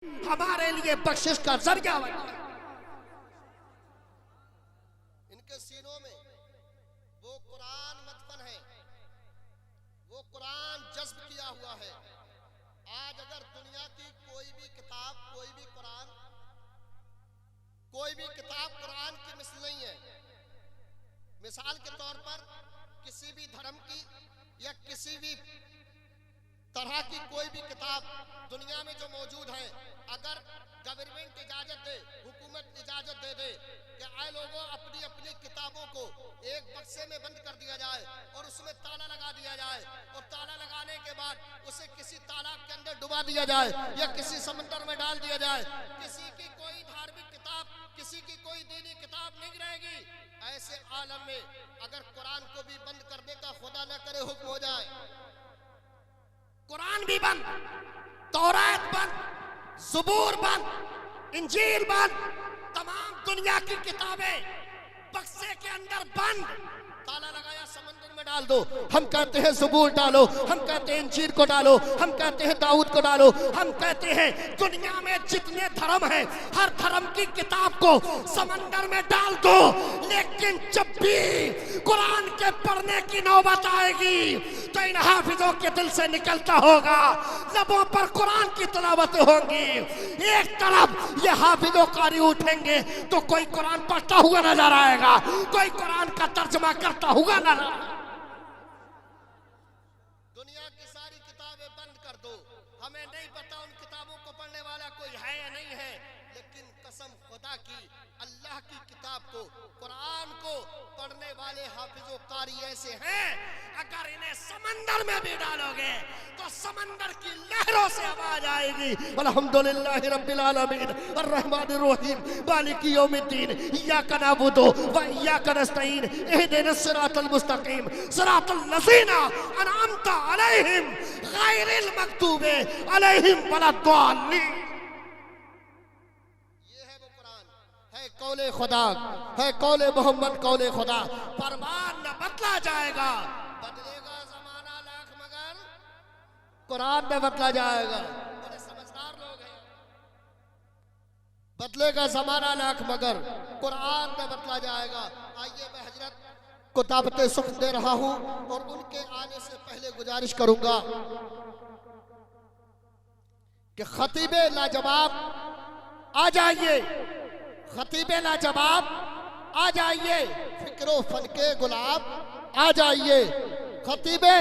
हमारे लिए बख्शिश का जरिया बना। इनके सीनों में वो कुरान मदफन है, वो कुरान जज्ब किया हुआ है। आज अगर दुनिया की कोई भी किताब कुरान की मिसल नहीं है। मिसाल के तौर पर किसी भी धर्म की या किसी भी तरह की कोई भी किताब दुनिया में जो मौजूद है, अगर गवर्नमेंट इजाजत दे, हुकूमत इजाजत दे दे कि आए लोगों अपनी अपनी किताबों को एक बक्से में बंद कर दिया जाए और उसमें ताला लगा दिया जाए, और ताला लगाने के बाद उसे किसी तालाब के अंदर डुबा दिया जाए या किसी समंदर में डाल दिया जाए, किसी की कोई धार्मिक किताब, किसी की कोई दीनी किताब नहीं रहेगी। ऐसे आलम में अगर कुरान को भी बंद करने का खुदा न करे हुक्म हो जाए, कुरान भी बंद, तौरात बंद, ज़बूर बंद, इंजील बंद, तमाम दुनिया की किताबें बक्से के अंदर बंद, ताला लगाया समंदर में डाल दो। हम कहते हैं ज़बूर डालो, हम कहते हैं इंजील को डालो, हम कहते हैं दाऊद को डालो, हम कहते हैं दुनिया में जितने धर्म हैं हर धर्म की किताब को समंदर में डाल दो। लेकिन जब भी कुरान के पढ़ने की नौबत आएगी तो इन हाफिजों के दिल से निकलता होगा, लबों पर कुरान की तिलावत होंगी। एक तरफ ये हाफिजों कारी उठेंगे तो कोई कुरान पढ़ता हुआ नजर आएगा, कोई कुरान का तर्जमा करता हुआ नजर आएगा। दुनिया की सारी किताबें बंद कर दो, हमें नहीं पता उन किताबों को पढ़ने वाला कोई है या नहीं है, लेकिन कसम खुदा की अल्लाह की किताब को, कुरान को पढ़ने वाले हाफिजों कारी ऐसे हैं, अगर इन्हें समंदर में भी डालोगे तो समंदर की लहरों से आवाज आएगी, अल्हम्दुलिल्लाहि रब्बिल आलमीन अर्रहमानिर रहीम मालिकी यौमिद्दीन इय्याका नअबुदु व इय्याका नस्तईन इहदिनस सिरातल मुस्तकीम सिरातल लज़ीना अनअमता अलैहिम गैरिल मग़दूबि अलैहिम वलद्दाल्लीन। है कौले खुदा, है कौले मोहम्मद, कौले खुदा। फरमान न बदला जाएगा, बदलेगा जमाना लाख मगर कुरान में बदला जाएगा। बड़े समझदार लोग हैं। बदलेगा जमाना लाख मगर कुरान में बदला जाएगा। आइए मैं हजरत को दावत सुख दे रहा हूं और उनके आने से पहले गुजारिश करूंगा कि खतीबे लाजवाब आ जाइए, खतीबे लाजवाब आ जाइए, फिक्रो फन के गुलाब आ जाइए, खतीबे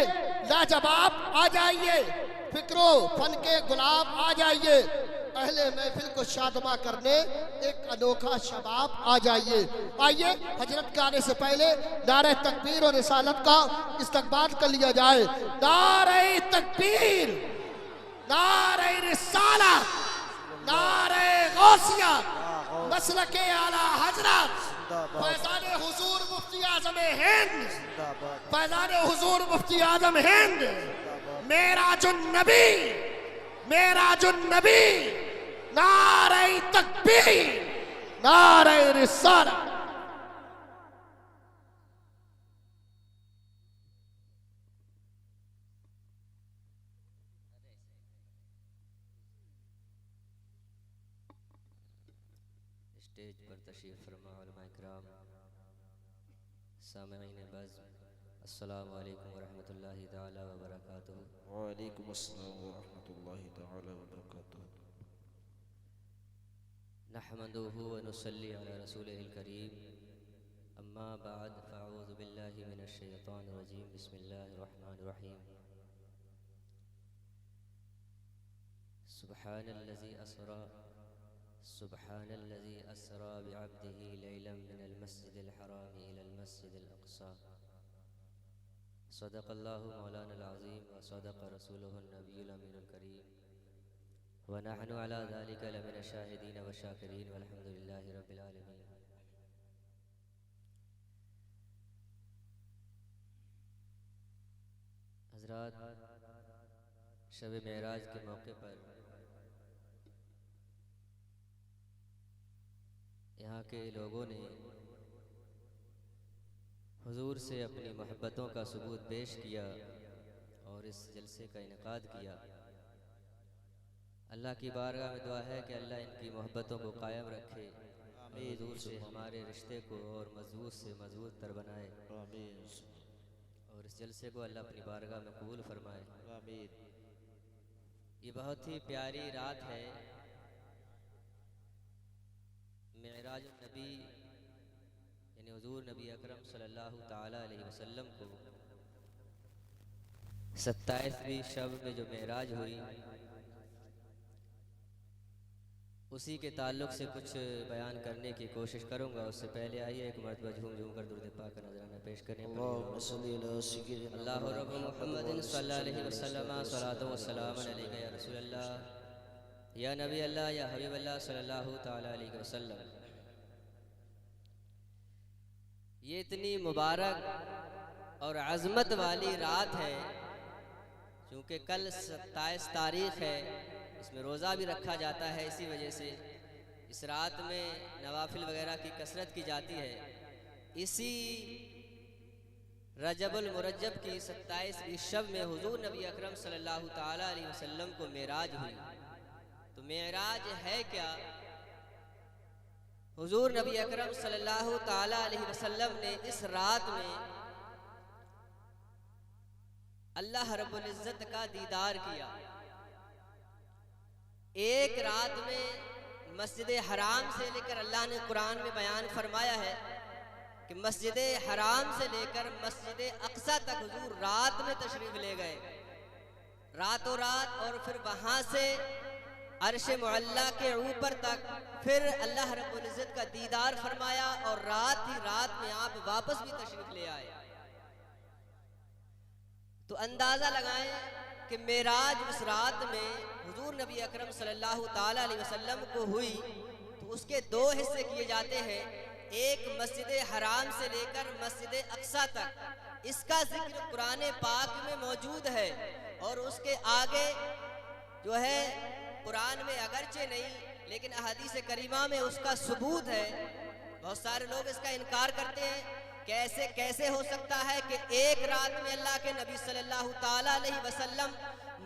लाजवाब आ जाइए, फिक्रो फन के गुलाब आ जाइए, अहले महफिल को शादमा करने एक अनोखा शबाब आ जाइए। आइए हजरत के आने से पहले नारे तकबीर और रिसालत का इस्तकबाल कर लिया जाए। नारे तकबीर, नारे रिसालत, नारे गौसिया, मसलके आला हजरत फैज़ाने हुजूर मुफ्ती आज़म हिंद, फैज़ाने हुजूर मुफ्ती आज़म हिंद, मेराजुन नबी, मेराजुन नबी, नारे तकबीर, नारे रिसालत। स्टेज पर तशरीफ फरमा उलमा इकराम, सामईन बज़्म, अस्सलामु अलैकुम वरहमतुल्लाहि तआला व बरकातुहू। वालेकुम अस्सलाम वरहमतुल्लाहि तआला व बरकातुहू। नहमदुहु व नुसल्ली अला रसूलिहिल करीम, अम्मा बाद फ़अऊज़ु बिल्लाहि मिनश शैतानिर रजीम, बिस्मिल्लाहिर रहमानिर रहीम। सुब्हानल्लज़ी अस्रा, सुब्हानल्लज़ी अस्रा बिअब्दिही लैलन मिनल मस्जिदिल हराम इलल मस्जिदिल अक़सा। सदक़ल्लाहु मौलानल अज़ीम व सदक़ रसूलुहुन नबियुल अमीनुल करीम व नहनु अला ज़ालिका लमिनश शाहिदीन व शाकिरीन वल्हम्दुलिल्लाहि रब्बिल आलमीन। हज़रात, शब मेराज के मौके पर यहाँ के लोगों ने हुजूर से अपनी मोहब्बतों का सबूत पेश किया और इस जलसे का इनेकाद किया। अल्लाह की बारगाह में दुआ है कि अल्लाह इनकी मोहब्बतों को कायम रखे, हुजूर से हमारे रिश्ते को और मजबूत से मजबूत तर बनाए, और इस जलसे को अल्लाह अपनी बारगाह में कबूल फरमाए। ये बहुत ही प्यारी रात है, मेराज नबी यानी हुजूर नबी अकरम सल्लल्लाहु ताला अलैहि वसल्लम को 27वीं शब में जो मेराज हुई, उसी के ताल्लुक़ से कुछ बयान करने की कोशिश करूँगा। उससे पहले आइए एक मरतबा झूम झूम कर दुरूद पाक का नजराना पेश करें। अल्लाहु रब्बु मुहम्मदिन सल्लल्लाहु अलैहि वसल्लम सलातो व सलाम अलैका या रसूल अल्लाह या नबी अल्लाह या हबीब अल्लाह सल्लल्लाहु ताला अलैहि वसल्लम। ये इतनी मुबारक और अज़मत वाली रात है, क्योंकि कल 27 तारीख़ है, इसमें रोज़ा भी रखा जाता है। इसी वजह से इस रात में नवाफिल वगैरह की कसरत की जाती है। इसी रजबुल मुरज्जब की 27वीं शब में हुजूर नबी अकरम सल्लल्लाहु ताला अलैहि वसल्लम को मेराज हुई। तो मेराज है क्या? हुजूर नबी अकरम सल्लल्लाहु ताला अलैहि वसल्लम ने इस रात में अल्लाह रब्बुल इज़्ज़त का दीदार किया। एक रात में मस्जिद हराम से लेकर, अल्लाह ने कुरान में बयान फरमाया है कि मस्जिद हराम से लेकर मस्जिद अक्सा तक हुजूर रात में तशरीफ ले गए, रातों रात, और फिर वहाँ से अर्श मुअल्ला के ऊपर तक फिर अल्लाह रब्बुल इज़्ज़त का दीदार फरमाया, और रात ही रात में आप वापस भी तशरीफ ले आए। तो अंदाज़ा लगाएं कि मेराज उस रात में हुजूर नबी अकरम सल्लल्लाहु ताला अलैहि वसल्लम को हुई, तो उसके दो हिस्से किए जाते हैं। एक मस्जिद हराम से लेकर मस्जिद अक्सा तक, इसका जिक्र कुरान पाक में मौजूद है, और उसके आगे जो है कुरान में अगरचे नहीं, लेकिन अहादीस करीमा में उसका सबूत है। बहुत सारे लोग इसका इनकार करते हैं, कैसे कैसे हो सकता है कि एक रात में अल्लाह के नबी सल्लल्लाहु ताला अलैहि वसल्लम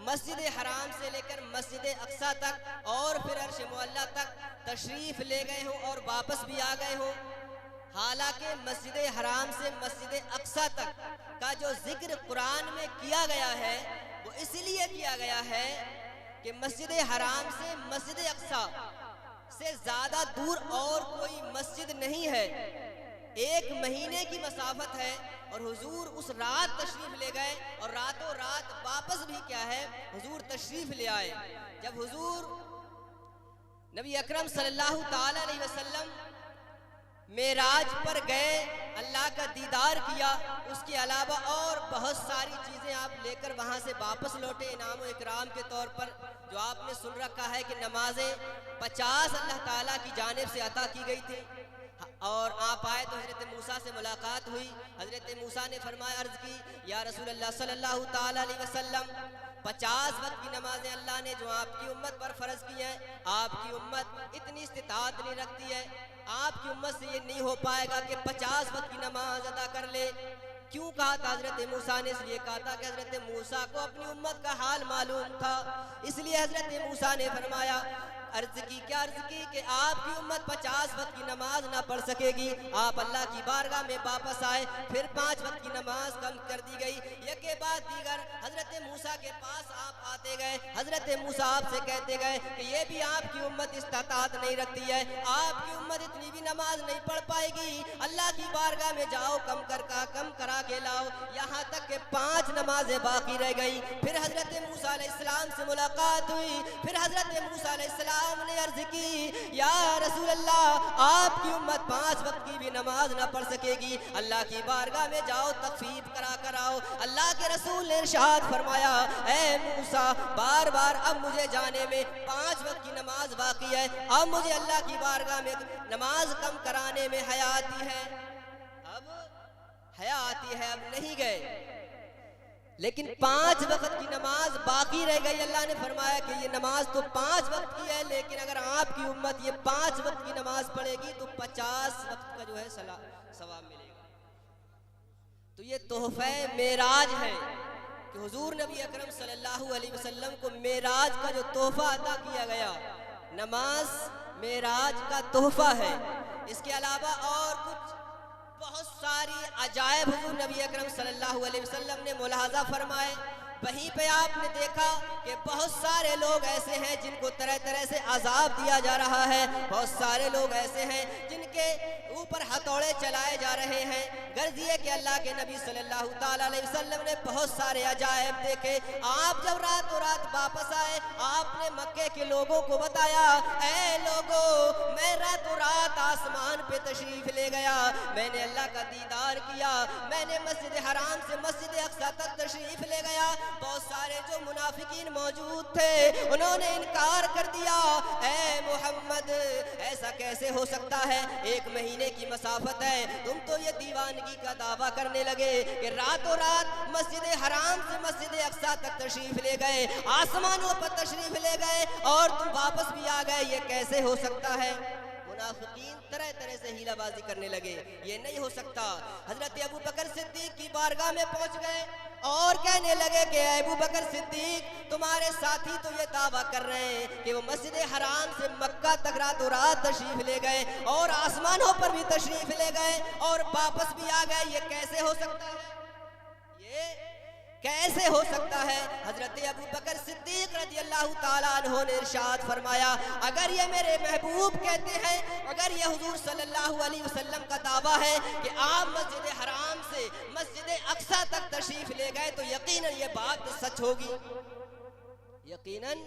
मस्जिद हराम से लेकर मस्जिद अक्सा तक और फिर अर्श मुअल्ला तक तशरीफ ले गए हों और वापस भी आ गए हों। हालांकि मस्जिद हराम से मस्जिद अक्सा तक का जो जिक्र कुरान में किया गया है, वो इसलिए किया गया है कि मस्जिद हराम से मस्जिद अक्सा से ज़्यादा दूर और कोई मस्जिद नहीं है, 1 महीने की मसाफत है, और हुजूर उस रात तशरीफ ले गए, और रातों रात वापस भी क्या है हुजूर तशरीफ ले आए। जब हुजूर नबी अकरम सल्लल्लाहु ताला अलैहि वसल्लम मेराज पर गए, अल्लाह का दीदार किया, उसके अलावा और बहुत सारी चीज़ें आप लेकर वहाँ से वापस लौटे इनाम व इकराम के तौर पर। जो आपने सुन रखा है कि नमाजें 50 अल्लाह ताला की जानिब से अता की गई थी, और आप आए तो हज़रत मूसा से मुलाकात हुई। हज़रत मूसा ने फरमाया, अर्ज़ की, या रसूल अल्लाह सल्लल्लाहु ताला अलैहि वसल्लम, 50 वक्त की नमाजें अल्लाह ने जो आपकी उम्मत पर फ़र्ज़ की हैं, आपकी उम्मत इतनी इस्तिताअत नहीं रखती है, आपकी उम्मत से ये नहीं हो पाएगा कि 50 वक्त की नमाज अदा कर ले। क्यों कहा था हज़रत मूसा ने? इसलिए कहा था कि हज़रत मूसा को अपनी उम्मत का हाल मालूम था, इसलिए हज़रत मूसा ने फरमाया, अर्ज़ की, क्या अर्ज़ की कि आपकी उम्मत 50 वक्त की नमाज ना पढ़ सकेगी। आप अल्लाह की बारगाह में वापस आए, फिर 5 वक्त की नमाज कम कर दी गई। एक के बाद दीगर हज़रत मूसा के पास आप आते गए, हज़रत मूसा आपसे कहते गए कि ये भी आपकी उम्मत इस्ताअत नहीं रखती है, आपकी उम्मत इतनी भी नमाज नहीं पढ़ पाएगी, अल्लाह की बारगाह में जाओ, कम करा के लाओ। यहाँ तक कि 5 नमाजें बाकी रह गई। फिर हज़रत मूसा अलैहिस्सलाम से मुलाकात हुई, फिर हज़रत मूसा अलैहिस्सलाम ने अर्ज की, या रसूल अल्लाह, आपकी उम्मत 5 वक्त की भी नमाज ना पढ़ सकेगी, अल्लाह की बारगाह में जाओ, तखफीफ करा कराओ। अल्लाह के रसूल ने इरशाद फरमाया, ऐ मूसा, बार बार अब मुझे जाने में 5 वक्त की नमाज बाकी है, अब मुझे अल्लाह की बारगाह में नमाज कम कराने में हया आती है, अब हया आती है, अब नहीं गए। लेकिन 5 वक्त की नमाज बाकी रह गई। अल्लाह ने फरमाया कि ये नमाज तो 5 वक्त की है, लेकिन अगर आपकी उम्मत ये 5 वक्त की नमाज पढ़ेगी तो 50 वक्त का जो है सवाब मिलेगा। तो ये तोहफे मेराज है कि हुजूर नबी अकरम सल्लल्लाहु अलैहि वसल्लम को मेराज का जो तोहफा अता किया गया, नमाज मेराज का तोहफा है। इसके अलावा और कुछ बहुत सारी अजायब हुजूर नबी अकरम सल्लल्लाहु अलैहि वसल्लम ने मुलाहाजा फरमाए। वहीं पे आपने देखा कि बहुत सारे लोग ऐसे हैं जिनको तरह तरह से अजाब दिया जा रहा है, बहुत सारे लोग ऐसे हैं जिनके ऊपर हथौड़े चलाए जा रहे हैं। गर्ज ये कि अल्लाह के नबी सल्लल्लाहु ताला अलैहि वसल्लम ने बहुत सारे अजायब देखे। आप जब रातों रात वापस आए, आपने मक्के के लोगों को बताया, ऐ लोगों, मैं रातों रात आसमान पे तशरीफ ले गया, मैंने अल्लाह का दीदार किया, मैंने मस्जिद हराम से मस्जिद अक्सा तक तशरीफ ले गया। बहुत सारे जो मुनाफिकीन मौजूद थे उन्होंने इनकार कर दिया, ऐ मोहम्मद ऐसा कैसे हो सकता है, 1 महीने की मसाफत है, तुम तो ये दीवानगी का दावा करने लगे कि रातों रात मस्जिद हराम से मस्जिद अक्सा तक तशरीफ ले गए, आसमानों पर तशरीफ ले गए और तुम वापस भी आ गए, ये कैसे हो सकता है। मुनाफिकीन तरह तरह से हीलाबाजी करने लगे, ये नहीं हो सकता। हजरत अबू बकर सिद्दीक की बारगाह में पहुंच गए और कहने लगे कि अबू बकर सिद्दीक, तुम्हारे साथी तो ये दावा कर रहे हैं कि वो मस्जिद हराम से मक्का तक रातों रात तशरीफ ले गए और आसमानों पर भी तशरीफ ले गए और वापस भी आ गए, ये कैसे हो सकता है, ये कैसे हो सकता है। हजरत अबू बकर सिद्दीक रज़ी अल्लाह ताला अन्हु ने इरशाद फरमाया, अगर ये मेरे महबूब कहते हैं, अगर ये हुजूर सल्लल्लाहु अलैहि वसल्लम का दावा है कि आप मस्जिद हराम से मस्जिद अक्सा तक तशरीफ ले गए, तो यकीनन ये बात सच होगी, यकीनन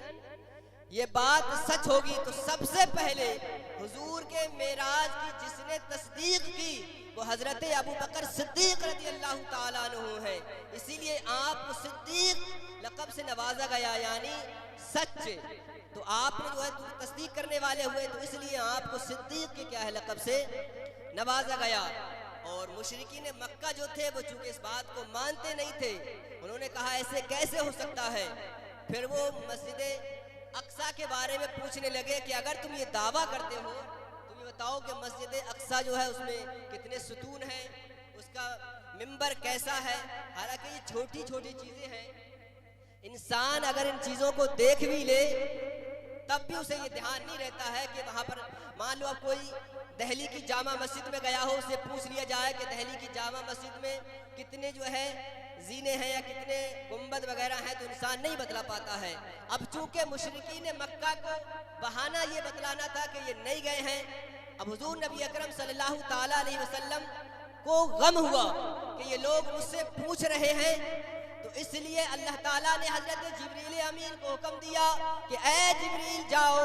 ये बात सच होगी। तो सबसे पहले हुजूर के मेराज की जिसने तस्दीक की वो हजरत अबू बकर सिद्दीक रज़ी अल्लाह ताला अन्हु है। इसीलिए आपको सिद्दीक लक़ब से नवाजा गया, यानी सच। तो आपने जो है तस्दीक करने वाले हुए, तो इसलिए आपको सिद्दीक के क्या है लक़ब से नवाजा गया। और मुशरिकीन मक्का जो थे वो चूंकि इस बात को मानते नहीं थे, उन्होंने कहा ऐसे कैसे हो सकता है। फिर वो मस्जिद अक्सा के बारे में पूछने लगे कि अगर तुम ये दावा करते हो, तुम ये बताओ कि मस्जिद अक्सा जो है उसमें कितने सुतून हैं, उसका मिंबर कैसा है। हालांकि ये छोटी छोटी चीजें हैं, इंसान अगर इन चीजों को देख भी ले तब भी उसे ये ध्यान नहीं रहता है कि वहां पर, मान लो अब कोई दिल्ली की जामा मस्जिद में गया हो, उसे पूछ लिया जाए कि दिल्ली की जामा मस्जिद में कितने जो है जीने हैं या कितने गुंबद वगैरह हैं, तो इंसान नहीं बतला पाता है। अब चूंकि मुशरिकीन मक्का को बहाना ये बतलाना था कि ये नहीं गए हैं, अब हुजूर नबी अकरम सल्लल्लाहु ताला अलैहि वसल्लम को गम हुआ कि ये लोग मुझसे पूछ रहे हैं, तो इसलिए अल्लाह ताला ने हजरत जिब्रील अमीन को हुक्म दिया कि ए जिब्रील जाओ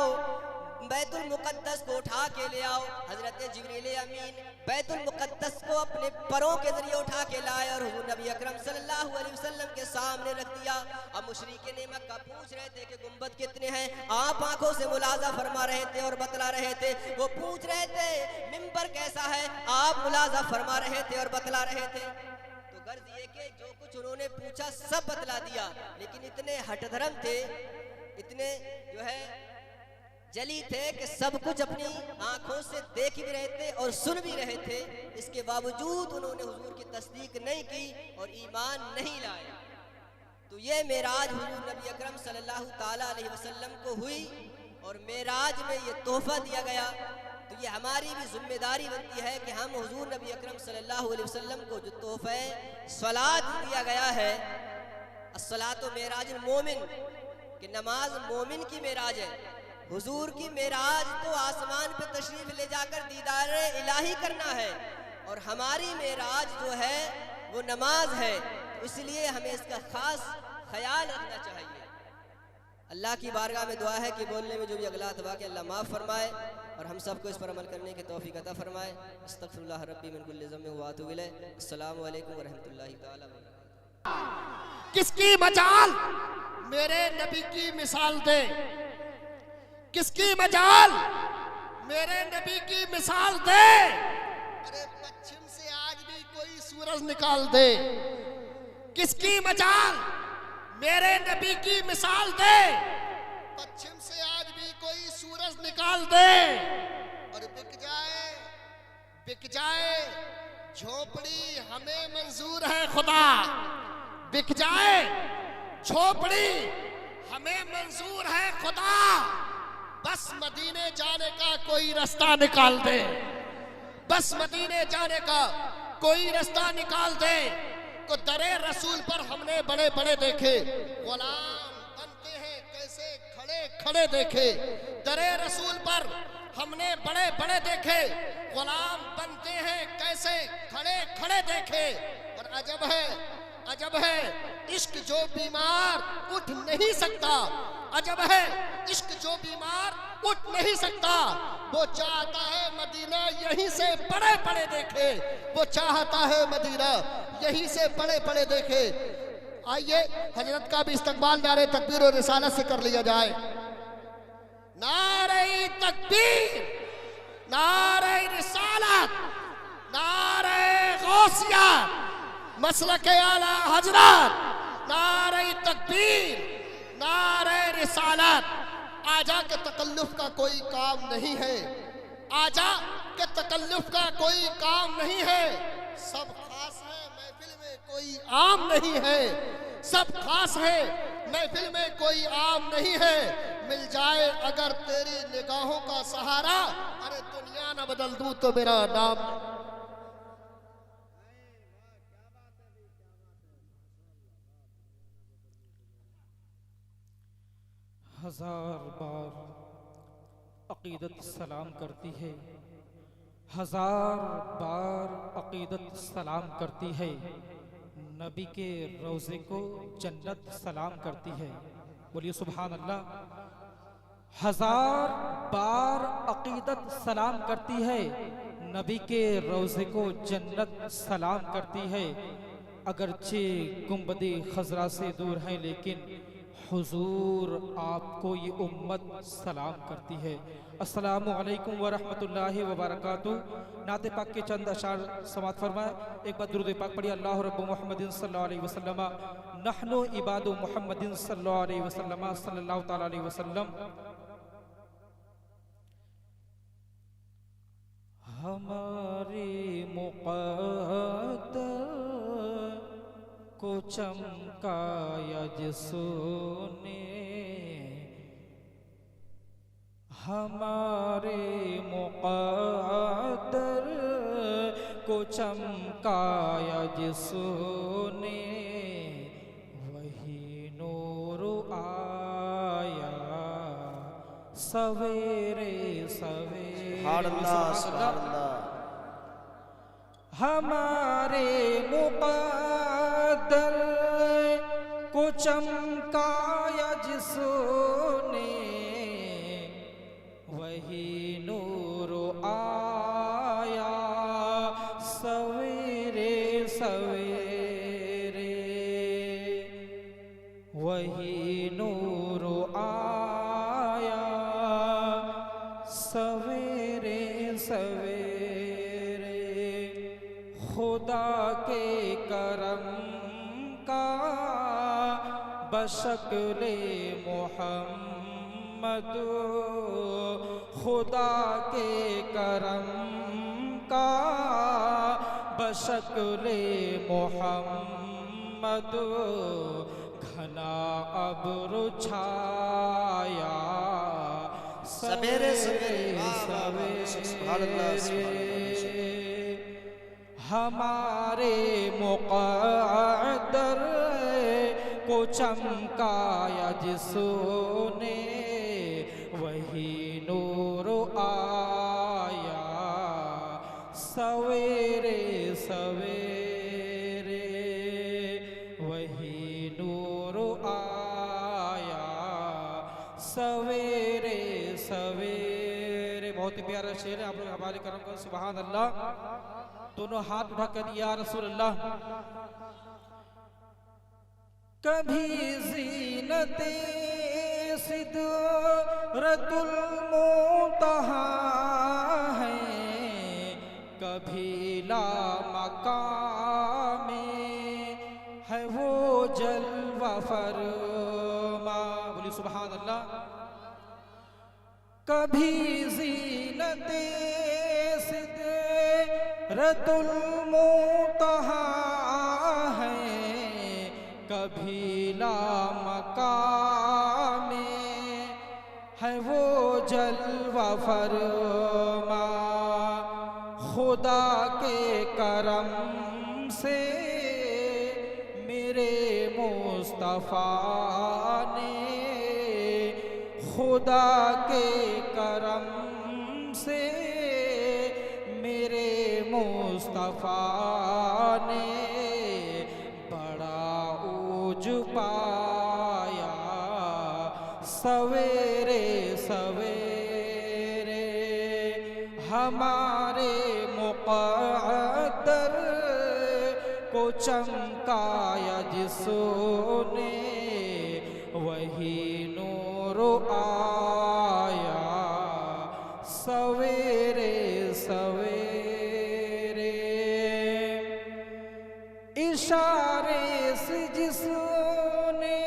बैतुल मुक़द्दस को उठा के ले आओ। हजरत जिब्रील अमीन बैतुल मुक़द्दस को अपने परों के जरिए उठा के लाए और हुजूर नबी अकरम सल्लल्लाहु अलैहि वसल्लम के सामने रख दिया। अब मुशरिकीन मक्का पूछ रहे थे कि गुंबद कितने हैं, आप आंखों से मुलाजा फरमा रहे थे और बतला रहे थे। वो पूछ रहे थे मिंबर कैसा है, आप मुलाजा फरमा रहे थे और बतला रहे थे। तो गर्ज ये कि जो कुछ उन्होंने पूछा सब बतला दिया, लेकिन इतने हठधर्म थे, इतने जो है जली थे कि सब कुछ अपनी आंखों से देख भी रहे थे और सुन भी रहे थे। इसके बावजूद उन्होंने हुजूर की तस्दीक नहीं की और ईमान नहीं लाए। तो ये मेराज हुजूर नबी अकरम सल्लल्लाहु ताला अलैहि वसल्लम को हुई और मेराज में ये तोहफा दिया गया। तो ये हमारी भी जिम्मेदारी बनती है कि हम हुजूर नबी अकरम सल्लल्लाहु अलैहि वसल्लम को जो तोहफा सलात दिया गया है, अस्सलातु मेराजुल मोमिन, कि नमाज मोमिन की मेराज है। हुजूर की मेराज तो आसमान पे तशरीफ ले जाकर दीदार इलाही करना है, और हमारी मेराज जो है वो नमाज है। तो इसलिए हमें इसका खास ख्याल रखना चाहिए। अल्लाह की बारगाह में दुआ है कि बोलने में जो भी अगलात हुआ कि अल्लाह माफ़ फरमाए और हम सबको इस पर अमल करने की तौफीक अता फरमाए। अस्तगफिरुल्लाह रब्बी मिन कुल्लि ज़म्बिन व अतूबु इलैह। अस्सलामु अलैकुम व रहमतुल्लाहि तआला व बरकातुहू। किसकी मजाल मेरे नबी की मिसाल दे, किसकी मजाल मेरे नबी की मिसाल दे। अरे पश्चिम से आज भी कोई सूरज निकाल दे, किसकी मजाल मेरे नबी की मिसाल दे। पश्चिम से आज भी कोई सूरज निकाल दे और बिक जाए झोपड़ी हमें मंजूर है खुदा, बिक जाए झोपड़ी हमें मंजूर है खुदा, बस मदीने जाने का कोई रास्ता निकाल दे, बस मदीने जाने का कोई रास्ता निकाल दे। को दरे रसूल पर हमने बड़े बड़े देखे, गुलाम बनते हैं कैसे खड़े खड़े देखे। दरे रसूल पर हमने बड़े बड़े देखे, गुलाम बनते हैं कैसे खड़े खड़े देखे। और अजब है इश्क जो बीमार उठ नहीं सकता, अजब है इश्क जो बीमार उठ नहीं सकता। वो चाहता है मदीना यहीं से बड़े बड़े देखे, वो चाहता है मदीना यहीं से बड़े बड़े देखे। आइए हजरत का भी इस्तकबाल नारे तकबीर और रिसालत से कर लिया जाए। नारे तकबीर, नारे रिसालत, नारे गौसिया, मसलके आला हजरत, नारे तकबीर, नारे रिसालत। आजा के तकल्लुफ का कोई काम नहीं है, आजा के तकल्लुफ का कोई काम नहीं है। सब खास है महफिल में कोई आम नहीं है, सब खास है महफिल में कोई आम नहीं है। मिल जाए अगर तेरी निगाहों का सहारा, अरे दुनिया न बदल दूं तो मेरा नाम। हजार बार अकीदत सलाम करती है, हजार बार अकीदत सलाम करती है। नबी के रोज़े को जन्नत सलाम करती है। बोलिए सुभान अल्लाह। हजार बार अकीदत सलाम करती है, नबी के रोज़े को जन्नत सलाम करती है। अगरचे गुंबदे खजरा से दूर हैं, लेकिन हुजूर आपको ये उम्मत सलाम करती है। अस्सलामु अलैकुम व रहमतुल्लाहि व बरकातुहू। नाते पाक के चंद अशार समात फरमाए। एक बार दुरूद पाक पढ़िए। अल्लाह रब्बु मुहम्मदिन सल्लल्लाहु अलैहि वसल्लम, नहनु इबादु मुहम्मदिन सल्लल्लाहु अलैहि वसल्लम, सल्लल्लाहु तआला अलैहि वसल्लम। हमारे मुक़द्दर को चमकाया जिसने, हमारे मुक़द्दर को चमकाया जिसने, वही नूर आया सवेरे सवेरे। हमारे मुक़द्दर को चमकाया जिसने, वही नूर आया सवेरे सवेरे, वही नूर आया सवेरे सवेरे। खुदा के करम का बशक्ले मोहम्मद, खुदा के करम का बशक्ले मोहम्मद, घना अब्र छाया सवेरे सवेरे। हमारे मुक़द्दर को चमकाया जिसने, वही नूर आया सवेरे सवेरे, वही नूर आया सवेरे सवेरे। बहुत ही प्यारा शेर है, आप लोग हवाले करेंगे। सुभान अल्लाह। दोनों हाथ उठाकर या रसूल अल्लाह। कभी ज़ीनते सिदरतुल मुंतहा है, कभी ला मकामे है वो जलवा फरमा। बोलिए सुभान अल्लाह। कभी ज़ीनते सिदरतुल मुंतहा है, लामकामे है वो जलवा फरमा, खुदा के करम से मेरे मुस्तफ़ा ने, खुदा के करम से मेरे मुस्तफ़ा ने बड़ा ऊज पाया सवेरे सवेरे, हमारे मुक़द्दर को चमकाया जिसने, वही नूर आया सवेरे सवेरे। इशारे से जिसने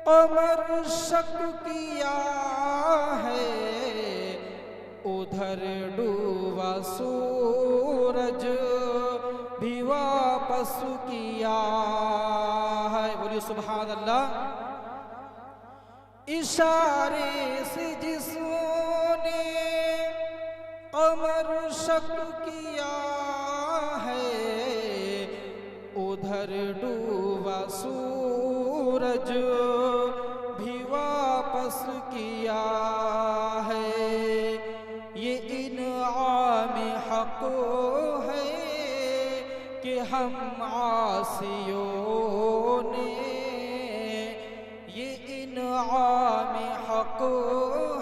कमर शक किया है, उधर डूबा सूरज भी वापस किया है। बोलिए सुभान अल्लाह। इशारे से जिसने कमर शक किया है, उधर डूबा सूरज भी वापस किया है। ये इनाम हक है कि हम आसियों ने, ये इनाम हक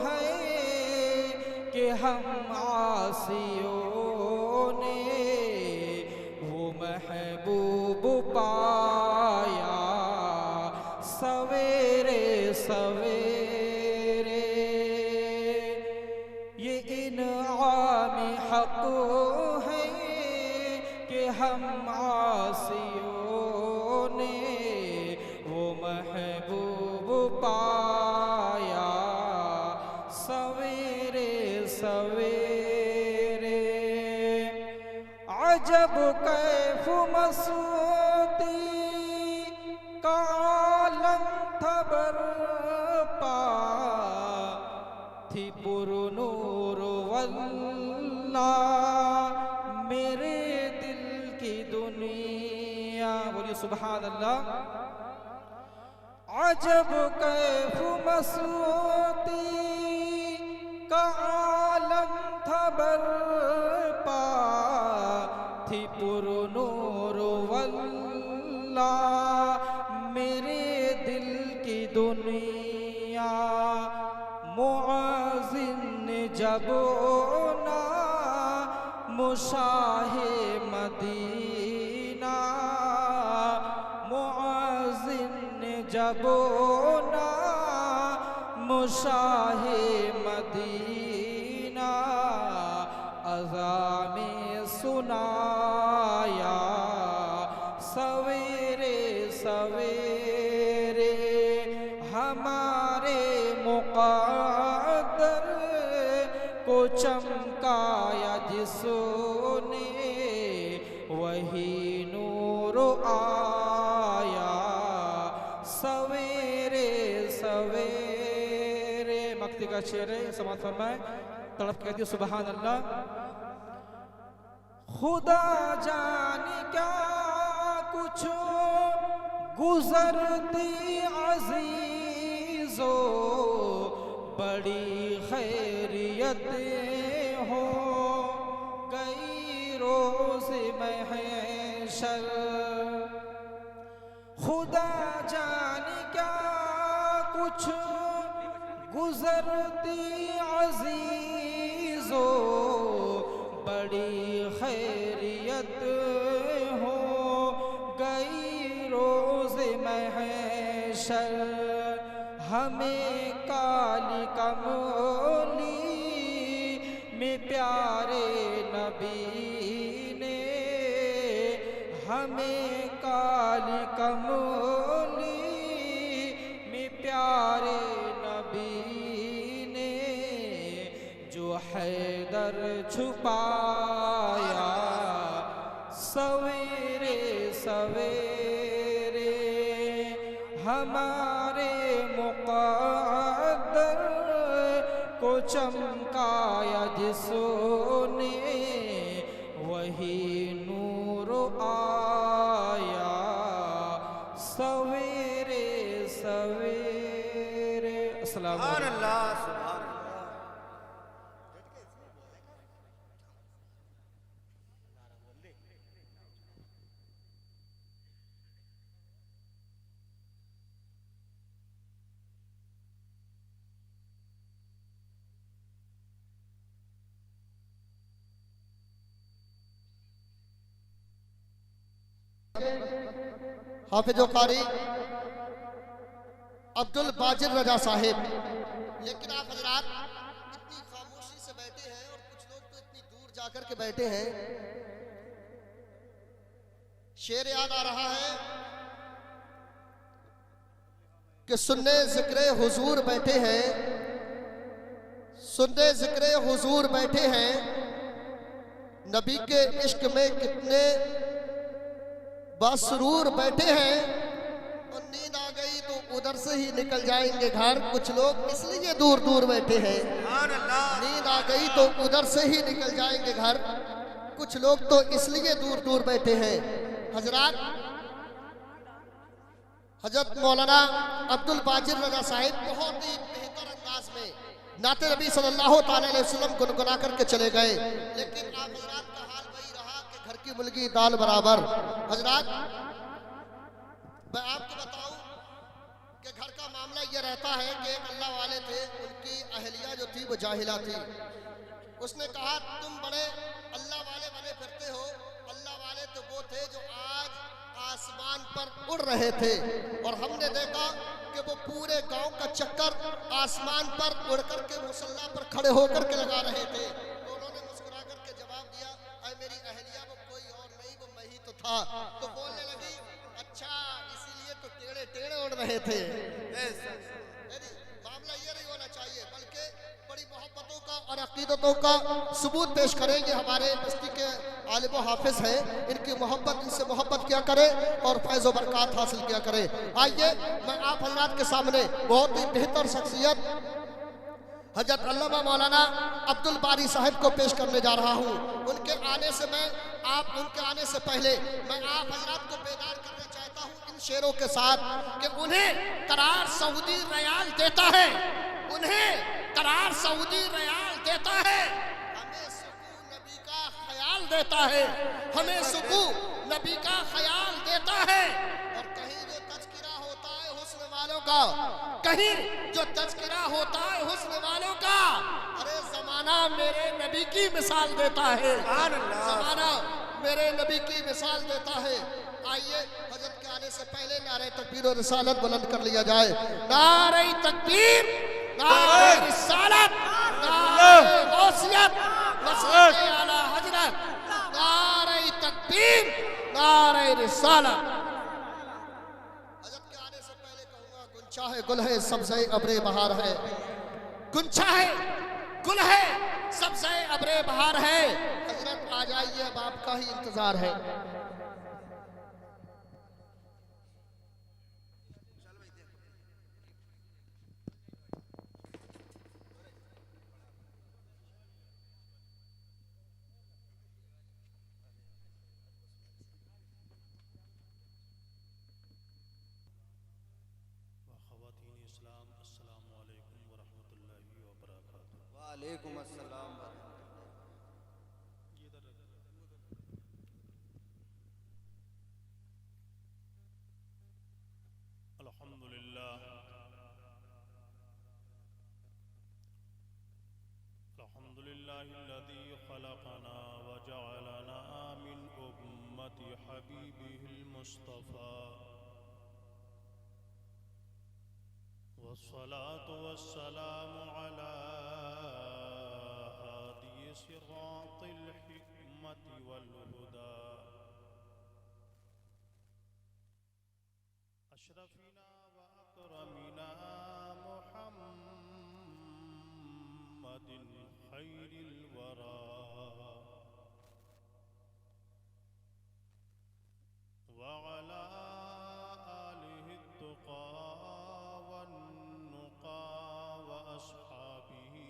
है कि हम आसियों ने वो महबूब पाया सवेरे सवेरे। ये इनाम हक है कि हम आसियों ने वो महबूब पाया सवेरे सवेरे। अजब कैफ मस्ती का आलम था बरपा, थी पुरनूर वल्लाह मेरे दिल की दुनिया। बोलिए सुभान अल्लाह। अजब कैफ मस्ती का आलम था बरपा, थी पुरनूर वल्लाह मेरे दिल की दुनिया। मुआज़िन जब ना मुशाहे मदीना, मुआज़िन जब ना मुशाहे मदीना, अज़ा में सुनाया सवेरे सवेरे। हमारे मुक़द्दर को चमकाया जिसने, वही नूर आया सवेरे सवेरे। मक्ति का शेर है, समात फरमाए। तड़प कहती है सुभान अल्लाह। खुदा जाने क्या कुछ गुजरती अजीजो, बड़ी खैरियत हो गई रोज़ महशर। खुदा जाने क्या कुछ गुजरती अजीजो, बड़ी खैरियत हो गई रोज़ महशर। हमें काली कमली में प्यारे नबी ने, हमें काली कमली में प्यारे नबी ने, जो हैदर छुपाया सवेरे सवेरे। चमकाया जिसने वही नूर आया सवेरे सवेरे। अस्सलाम वालेकुम। हाफिज कारी अब्दुल बाजिर रजा साहिब। लेकिन आप हजरात इतनी खामोशी से बैठे हैं और कुछ लोग तो इतनी दूर जाकर के बैठे हैं। शेर याद आ रहा है कि सुनने जिक्रे हुजूर बैठे हैं, सुनने जिक्रे हुजूर बैठे हैं। नबी के इश्क में कितने बसरूर बैठे हैं। और नींद आ गई तो उधर से ही निकल जाएंगे घर। कुछ लोग इसलिए दूर दूर बैठे हैं। नींद आ गई तो उधर से ही निकल जाएंगे घर। कुछ लोग तो इसलिए दूर दूर बैठे हैं। हजरात, हजरत मौलाना अब्दुल बाजिर रजा साहिब बहुत ही बेहतर अंदाज में नाते नबी सल्लल्लाहु अलैहि वसल्लम गुनगुना करके चले गए। लेकिन आप हजरात का हाल वही रहा कि घर की मुर्गी दाल बराबर। हजरात, मैं आपको बताऊं कि घर का मामला ये रहता है कि एक अल्लाह वाले थे, उनकी अहलिया जो थी वो जाहिला थी। उसने कहा तुम बड़े अल्लाह वाले बने फिरते हो। अल्लाह वाले तो वो थे जो आज आसमान पर उड़ रहे थे, और हमने देखा कि वो पूरे गांव का चक्कर आसमान पर उड़ करके मुसल्ला पर खड़े होकर के लगा रहे थे। तो उन्होंने मुस्कुरा करके जवाब दिया, अरे मेरी अहलिया वो कोई और नहीं, वो मैं ही तो था। तो बोलने लगी, अच्छा इसीलिए तो टेढ़े टेढ़े उड़ रहे थे। मामला ये नहीं होना चाहिए, बल्कि बड़ी मोहब्बतों का और अकीदतों का सबूत पेश करेंगे। हमारे बस्ती के आलिम हाफिज हैं, इनकी मोहब्बत, इनसे मोहब्बत किया करे और फैज़ व बरक़ात हासिल किया करे। आइए मैं आप हजरात के सामने बहुत ही बेहतर शख्सियत हजरत अल्लामा मौलाना अब्दुल बारी साहिब को पेश करने जा रहा हूँ। उनके आने से पहले मैं आप हजरात को बेदार करना चाहता हूँ इन शेरों के साथ कि उन्हें करार सऊदी रियाल देता है, उन्हें करार सऊदी रियाल देता है। हमें सुकून नबी का ख्याल देता है, हमें सुकून नबी का ख्याल देता है। और कहीं जो तज़किरा होता है हुस्न वालों का, कहीं जो तज़किरा होता है हुस्न वालों का, अरे ज़माना मेरे नबी की मिसाल देता है, ज़माना मेरे नबी की मिसाल देता है। आइए हजरत के आने से पहले नारे तकबीर और रिसालत बुलंद कर लिया जाए। नारे तकबीर, नारे रिसालत, नारे गौसियत, नस्ल आला हजरत, नारे तकबीर, नारे रिसालत। हजरत के आने से पहले कहूँगा, गुंचा है गुल है सब्ज़े अब्रे बहार है, गुंचा है गुल है सब्ज़े अब्रे बहार है। हजरत आ जाइए, अब आपका ही इंतजार है। वालेकुम अस्सलाम। अल्हम्दुलिल्लाह, अल्हम्दुलिल्लाहिल्लज़ी खलक़ना व जअलना मिन उम्मति हबीबिहिल मुस्तफ़ा वस्सलातु वस्सलामु अला सिरातिल हिकमति वल हुदा अशरफिना व अकरमिना मुहम्मदिन खैरिल वरा व अला आलिहि तुक़ा वन नुक़ा व अस्हाबिही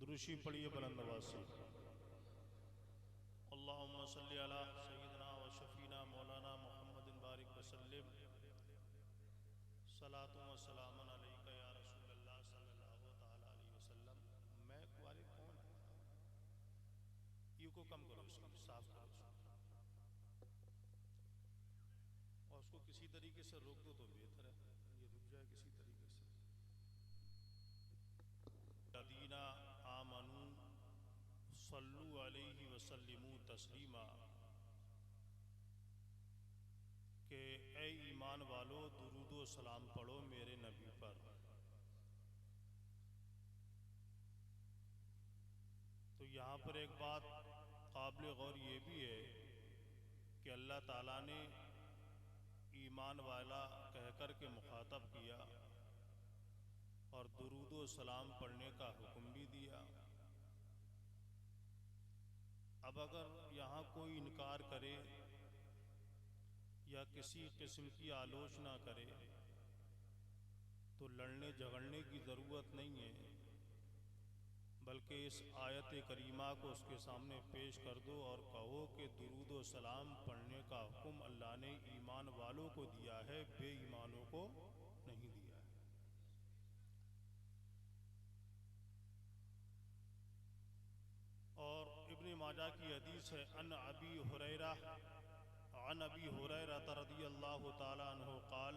दुरूशी पढ़िए बुलंद आवाज से. अल्लाहुम्मा सल्ली अला सय्यिदना व शफीना मौलाना मुहम्मदिन बारिक वसल्लिम. सलातु व सलामुन अलैका या रसूलल्लाह सल्लल्लाहु ताला अलैहि वसल्लम. मैं कुआरे कौन है? यू को कम करो, इसको साफ करो और उसको किसी तरीके से रोक दो तो बेहतर है. ये रुक जाए किसी तरीके से. लदीना आमनू सल्लु अलैहि वसल्लिमू तस्लीमा. के ए ईमान वालो दुरूद व सलाम पढ़ो मेरे नबी पर. तो यहाँ पर एक बात काबिल गौर ये भी है कि अल्लाह ताला ने ईमान वाला कहकर के मुखातब किया और दुरूद व सलाम पढ़ने का हुक्म भी दिया. अब अगर यहाँ कोई इनकार करे या किसी किस्म की आलोचना करे तो लड़ने झगड़ने की ज़रूरत नहीं है, बल्कि इस आयत करीमा को उसके सामने पेश कर दो और कहो कि दुरूद व सलाम पढ़ने का हुक्म अल्लाह ने ईमान वालों को दिया है, बेईमानों को नहीं दिया है. और इब्न माजा की हदीस है अन अबी हुरैरा रज़ियल्लाहु ताला अन्हु क़ाल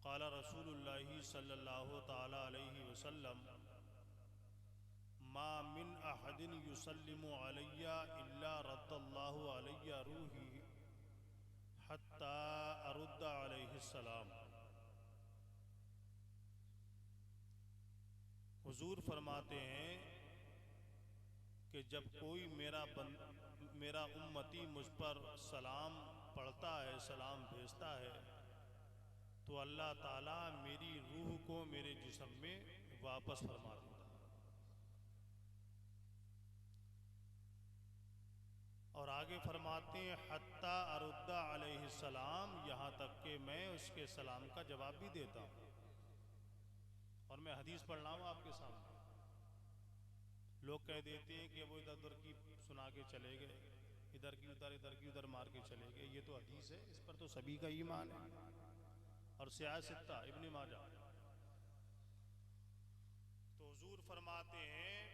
क़ाल रसूलुल्लाहि सल्लल्लाहु ताला अलैहि वसल्लम मा मिन अहदिन युसल्लिमु अलैया इल्ला रद्दल्लाहु अलैया रूही हत्ता अरुद्द अलैहि सलाम. हुजूर फरमाते हैं कि जब कोई मेरा उम्मती मुझ पर सलाम पढ़ता है, सलाम भेजता है, तो अल्लाह ताला मेरी रूह को मेरे जिस्म में वापस फरमा देता है. और आगे फरमाते हैं हत्ता अरुद्दा अलैहि सलाम, यहाँ तक कि मैं उसके सलाम का जवाब भी देता हूँ. और मैं हदीस पढ़ रहा हूँ आपके सामने. लोग कह देते हैं कि वो इधर उधर की सुना के चले गए, इधर की उधर मार के चले गए. ये तो हदीस है, इस पर तो सभी का ईमान है. और सियासत्ता इब्न माजा. तो हुजूर फरमाते हैं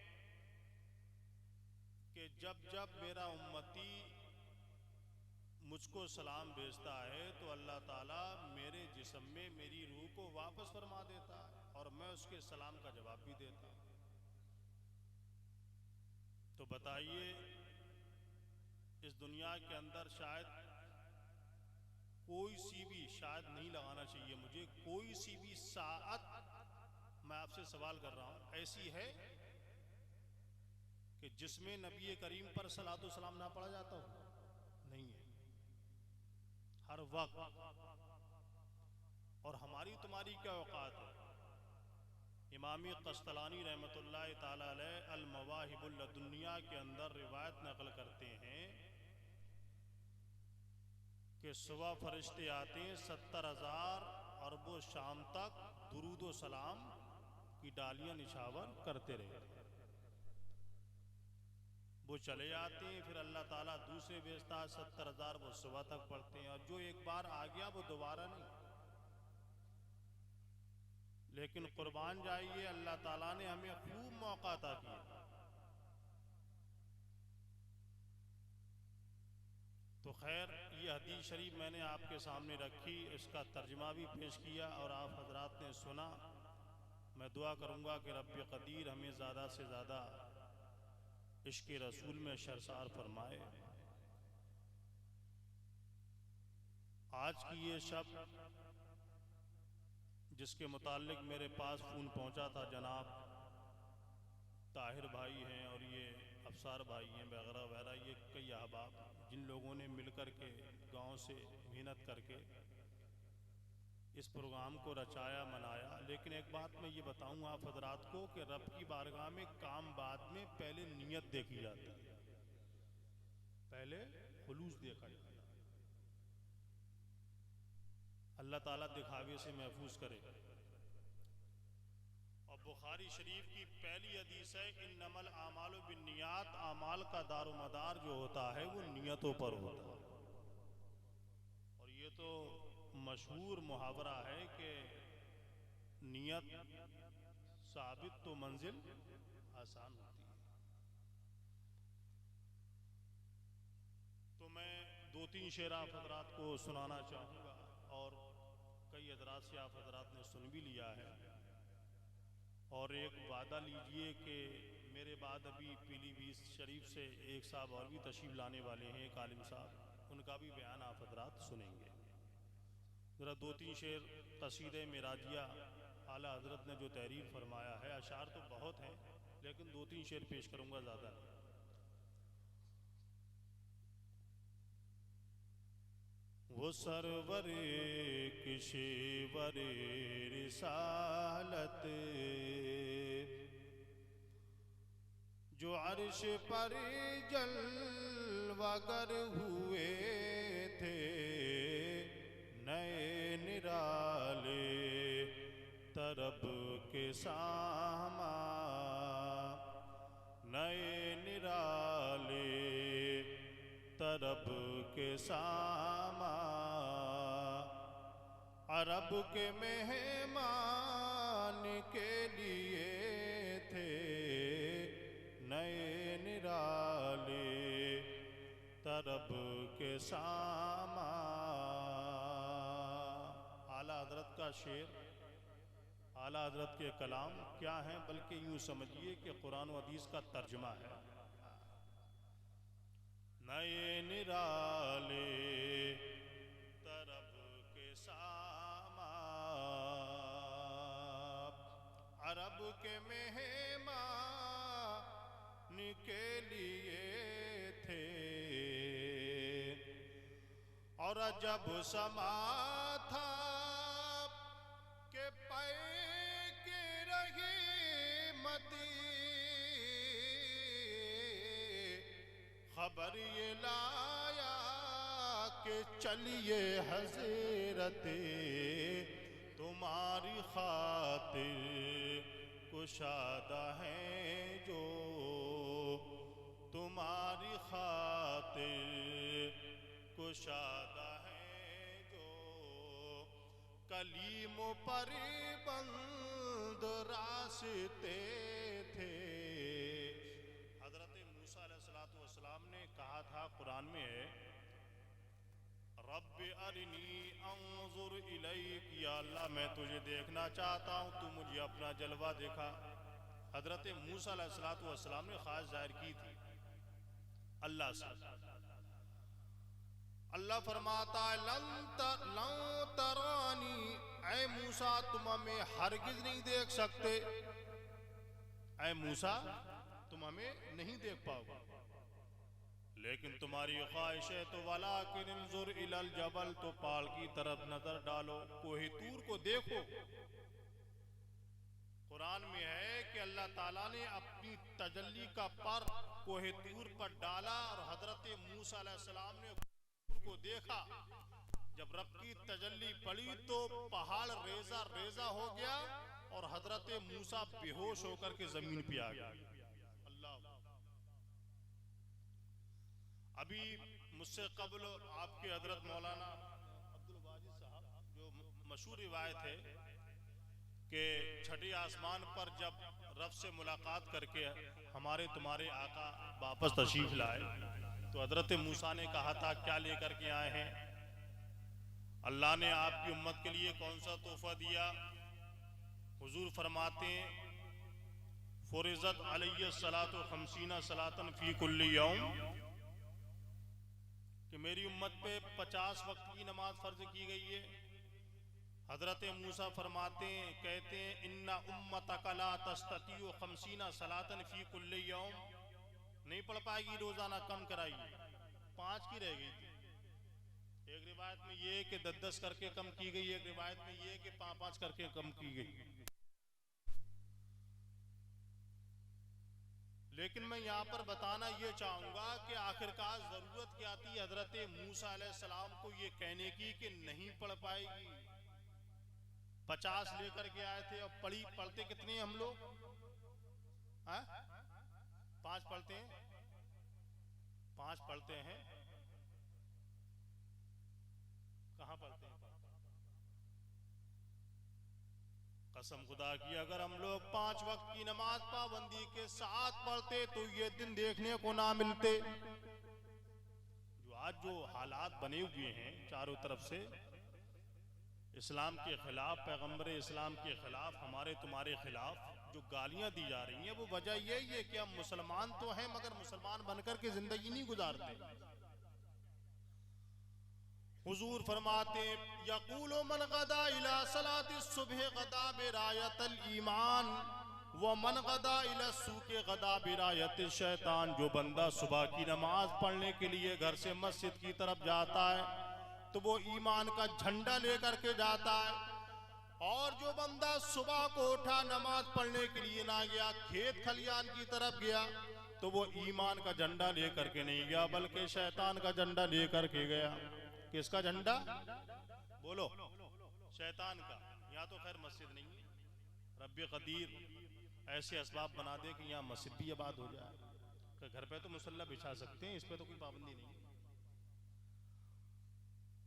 कि जब जब मेरा उम्मती मुझको सलाम भेजता है तो अल्लाह ताला मेरे जिस्म में मेरी रूह को वापस फरमा देता है और मैं उसके सलाम का जवाब भी देता हूँ. तो बताइए इस दुनिया के अंदर शायद कोई सी भी, शायद नहीं लगाना चाहिए मुझे, कोई सी भी साअत, मैं आपसे सवाल कर रहा हूं, ऐसी है कि जिसमें नबी करीम पर सलातो सलाम ना पढ़ा जाता हो? नहीं है. हर वक्त. और हमारी तुम्हारी क्या औकात है? इमाम कस्तलानी रहमतुल्लाह ताला अलैह अल मवाहिबुल लदुनिया के अंदर रिवायत नकल करते हैं कि सुबह फरिश्ते आते हैं 70,000 अरबो शाम तक दुरूद व सलाम की डालियां निछावर करते रहते हैं। वो चले जाते हैं, फिर अल्लाह ताला दूसरे भेजता है 70,000, वो सुबह तक पढ़ते हैं, और जो एक बार आ गया वो दोबारा नहीं। लेकिन कुर्बान जाइए, अल्लाह ताला ने हमें खूब मौका अता किया। तो खैर, ये हदीस शरीफ मैंने आपके सामने रखी, इसका तर्जमा भी पेश किया और आप हजरात ने सुना। मैं दुआ करूंगा कि रब्ब कदीर हमें ज़्यादा से ज़्यादा इश्क़ रसूल में शर्सार फरमाए। आज की ये शब जिसके मुतालिक मेरे पास फ़ोन पहुंचा था, जनाब ताहिर भाई हैं और ये अफसार भाई हैं वगैरह वगैरह, ये कई अहबाब जिन लोगों ने मिलकर के गांव से मेहनत करके इस प्रोग्राम को रचाया मनाया। लेकिन एक बात मैं ये बताऊं आप हजरात को कि रब की बारगाह में काम बाद में, पहले नियत देखी जाती है, पहले खुलूस देखा जाता है। अल्लाह ताला दिखावे से महफूज करे। और बुखारी शरीफ की पहली हदीस है, इन्नमल आमालु बिन्नियात, आमाल का दारोमदार जो होता है वो नियतों पर होता है। और ये तो मशहूर मुहावरा है कि नियत साबित तो मंजिल आसान होती है। तो मैं 2-3 शेर आप हजरात को सुनाना चाहूँगा, और कई हजरात से आप हजरात ने सुन भी लिया है। और एक वादा लीजिए कि मेरे बाद अभी पीलीभीत शरीफ से एक साहब और भी तशरीफ लाने वाले हैं, एक आलिम साहब, उनका भी बयान आप हजरात सुनेंगे। ज़रा 2-3 शेर कसीदे मिराजिया आला हजरत ने जो तहरीर फरमाया है, अशार तो बहुत हैं लेकिन 2-3 शेर पेश करूँगा, ज़्यादा नहीं। वो सरवरे किशेवरे रिसालत, जो अर्श पर जलवागर हुए थे, नए निराले तरब के सामा, नए निराले तरब के सामा, अरब के मेहमान के लिए थे, नए निराले तरब के सामा। आला हजरत का शेर, आला हजरत के कलाम क्या हैं, बल्कि यूँ समझिए कि कुरान और हदीस का तर्जमा है। नए निराले तरब के सामा, अरब के मेहमान के लिए थे, और जब समा था के पै के रही मती, खबर ये लाया कि चलिए हज़रते, तुम्हारी खातिर कुशादा है जो, तुम्हारी खातिर कुशादा है जो, कलीमों पर बंद रास्ते थे। हज़रत मूसा अलैहिस्सलाम ने कहा था, कुरान में है, रब्बि अरिनी अंजुर इलैक, या अल्लाह मैं तुझे देखना चाहता हूँ, तू मुझे अपना जलवा दिखा। हज़रत मूसा अलैहिस्सलाम ने ख्वाहिश जाहिर की थी अल्लाह से। अल्लाह फरमाता है, लन तरानी, ऐ मूसा तुम हमें हरगिज नहीं देख सकते, ऐ मूसा तुम हमें नहीं देख पाओगे, लेकिन तुम्हारी ख्वाहिश है तो वलाकिन इंजुर इलल जबल, तो पहाड़ की तरफ नजर डालो, कोहे तूर को देखो। कुरान में है कि अल्लाह ताला ने अपनी तजल्ली का पर कोहे तूर पर डाला और हजरत मूसा अलैहिस्सलाम ने को देखा। जब रब की तजल्ली पड़ी तो पहाड़ रेजा रेजा हो गया और हजरत मूसा बेहोश होकर के जमीन पे आ गया। अल्लाह, अभी मुझसे कबल आपके हजरत मौलाना अब्दुल वाजिद साहब जो मशहूर रिवायत है कि छठे आसमान पर जब रब से मुलाकात करके हमारे तुम्हारे आका वापस तशरीफ लाए तो हजरत मूसा ने कहा था क्या लेकर के आए हैं? अल्लाह ने आपकी उम्मत के लिए कौन सा तोहफा दिया? हुजूर फरमाते हैं फुरिज़त अलैहि सलातु खमसीना सलातन फी कुल्ली यौम, कि मेरी उम्मत पे 50 वक्त की नमाज फर्ज की गई है। हजरत मूसा फरमाते हैं, कहते हैं इन्ना उम्मतका ला तस्ततियु खमसीना सलातन फी कुल्ली यौम, नहीं पढ़ पाएगी रोजाना, कम कराइए। 5 की रह गई थी। एक रिवायत में ये कि 10-10 करके कम की गई, एक रिवायत में ये कि 5-5 करके कम की गई। लेकिन मैं यहाँ पर बताना ये चाहूंगा कि आखिरकार जरूरत क्या थी हजरत मूसा अलैहिस्सलाम को ये कहने की कि नहीं पढ़ पाएगी। 50 लेकर के आए थे और पढ़ते कितने हम लोग? 5 पढ़ते हैं, 5 पढ़ते हैं। कहाँ पढ़ते हैं? कसम खुदा की अगर हम लोग 5 वक्त की नमाज पाबंदी के साथ पढ़ते तो ये दिन देखने को ना मिलते। जो आज जो हालात बने हुए हैं चारों तरफ से, इस्लाम के खिलाफ, पैगंबर इस्लाम के खिलाफ, हमारे तुम्हारे खिलाफ जो गालियां दी जा रही हैं, वो वजह यही है कि हम मुसलमान तो हैं मगर मुसलमान बनकर के जिंदगी नहीं गुजारते। हुजूर फरमाते यकूलो मन गदा इला सलाति सुबह गदा बिरायतल ईमान व मन गदा इला सूके गदा बिरायत शैतान। जो बंदा सुबह की नमाज पढ़ने के लिए घर से मस्जिद की तरफ जाता है तो वो ईमान का झंडा लेकर के जाता है, और जो बंदा सुबह को उठा नमाज पढ़ने के लिए ना गया, खेत खलियान की तरफ गया, तो वो ईमान का झंडा लेकर के नहीं गया बल्कि शैतान का झंडा लेकर के गया। किसका झंडा? बोलो, शैतान का। यहाँ तो खैर मस्जिद नहीं है, रब्बे कदीर ऐसे असबाब बना दे कि यहाँ मस्जिद भी आबाद हो जाए। तो घर पे तो मुसल्ला बिछा सकते हैं, इस पे तो कोई पाबंदी नहीं है।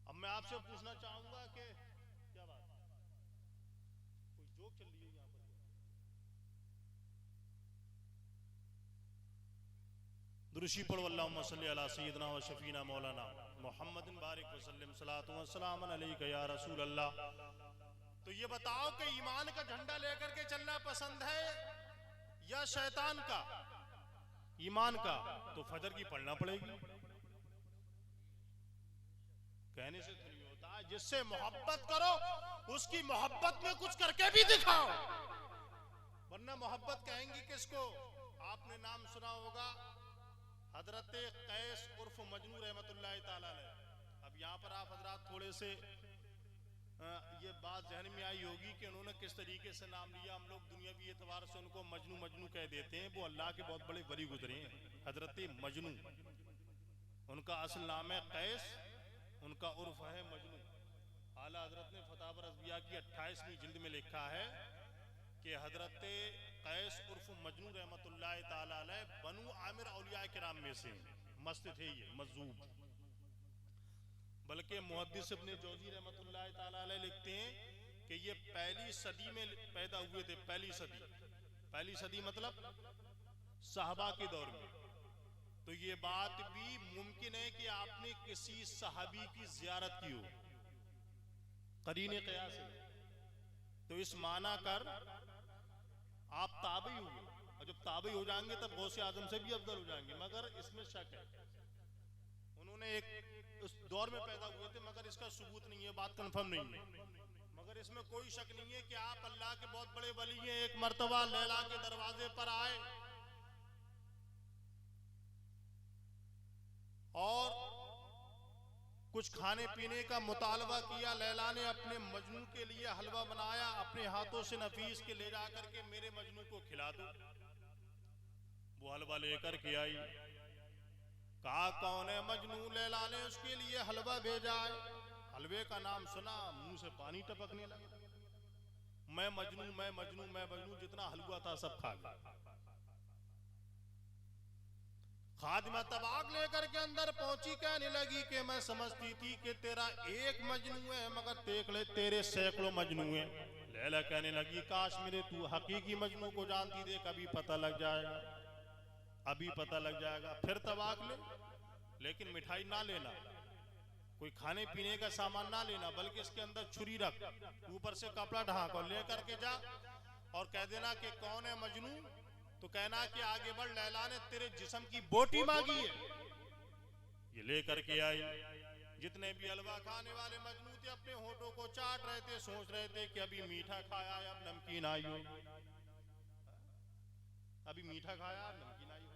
अब मैं आपसे पूछना चाहूंगा कि क्या बात, कोई जोक चल रही है यहाँ पर? दुरूशी पढ़ो, अल्लाहुम्मा सल्ली अला सय्यिदना व शफीना मौलाना मुहम्मदिन बारिक वसल्लम सलातु व सलाम अलैका या रसूल अल्लाह। तो ये बताओ कि ईमान का झंडा लेकर के चलना पसंद है या शैतान का? ईमान का तो फजर की पढ़ना पड़ेगी, कहने से तो नहीं होता। जिससे मोहब्बत करो उसकी मोहब्बत में कुछ करके भी दिखाओ, वरना मोहब्बत कहेंगी किसको? आपने नाम सुना होगा हजरत कैस उर्फ मजनू रहमतुल्लाह ताला अलैह। अब यहाँ पर आप हजरात थोड़े से ये बात जहन में आई होगी कि उन्होंने किस तरीके से नाम लिया। हम लोग दुनियावी एतबार से उनको मजनू मजनू कह देते हैं। वो अल्लाह के बहुत बड़े वली गुजरे हैं, हजरत मजनू। उनका असल नाम है कैस, उनका उर्फ है मजनू। आला हजरत ने फतावर अज़बिया की 28वीं जिल्द में लिखा है कि हजरत कैस उर्फ मजनू रहमतुल्लाह ताला अलैह बनु आमिर औलिया किराम में से मस्त थे, ये मजूब। बल्कि मुहद्दिस इब्ने जौजी रहमतुल्लाह ताला अलैह लिखते हैं कि ये पहली सदी में पैदा हुए थे। पहली सदी मतलब साहबा के दौर में। तो ये बात भी मुमकिन है कि आपने किसी सहाबी की जियारत की हो, करीने क़यास है। तो इस माना कर आप ताबई हुए, और जब ताबई हो जाएंगे तब गौसे आजम से भी अफजल हो जाएंगे। मगर इसमें शक है, उन्होंने एक उस दौर में पैदा हुए थे मगर इसका सबूत नहीं है, बात कंफर्म नहीं है। मगर इसमें कोई शक नहीं है कि आप अल्लाह के बहुत बड़े वली हैं। एक मर्तबा लैला के दरवाजे पर आए और कुछ खाने पीने का मुतालबा किया। लैला ने अपने मजनू के लिए हलवा बनाया, अपने हाथों से नफीस के ले जाकर के मेरे मजनू को खिला दो। वो हलवा लेकर के आई, कहा कौन है मजनू? लैला ने उसके लिए हलवा भेजा है। हलवे का नाम सुना, मुंह से पानी टपकने लगा। मैं मजनू मैं मजनू मैं मजनू, जितना हलवा था सब खा गया। खादिमा तब आग लेकर के अंदर पहुंची, कहने लगी कि मैं समझती थी कि तेरा एक मजनू है, मगर देख ले तेरे सैकड़ों मजनू हैं। लैला कहने लगी काश मेरे तू हकीकी मजनू को जानती, देख अभी पता लग जाएगा, अभी पता लग जाएगा। फिर तबाक ले, लेकिन मिठाई ना लेना, कोई खाने पीने का सामान ना लेना, बल्कि इसके अंदर छुरी रख, ऊपर से कपड़ा ढांक और लेकर के जा और कह देना कि कौन है मजनू, तो कहना कि आगे बढ़, लैला ने तेरे जिस्म की बोटी मांगी है। ये लेकर के आई। जितने भी हलवा खाने वाले मजनू थे अपने होठों को चाट रहे थे, सोच रहे थे कि अभी मीठा खाया है अब नमकीन आई हो, अभी मीठा खाया नमकीन आई हो।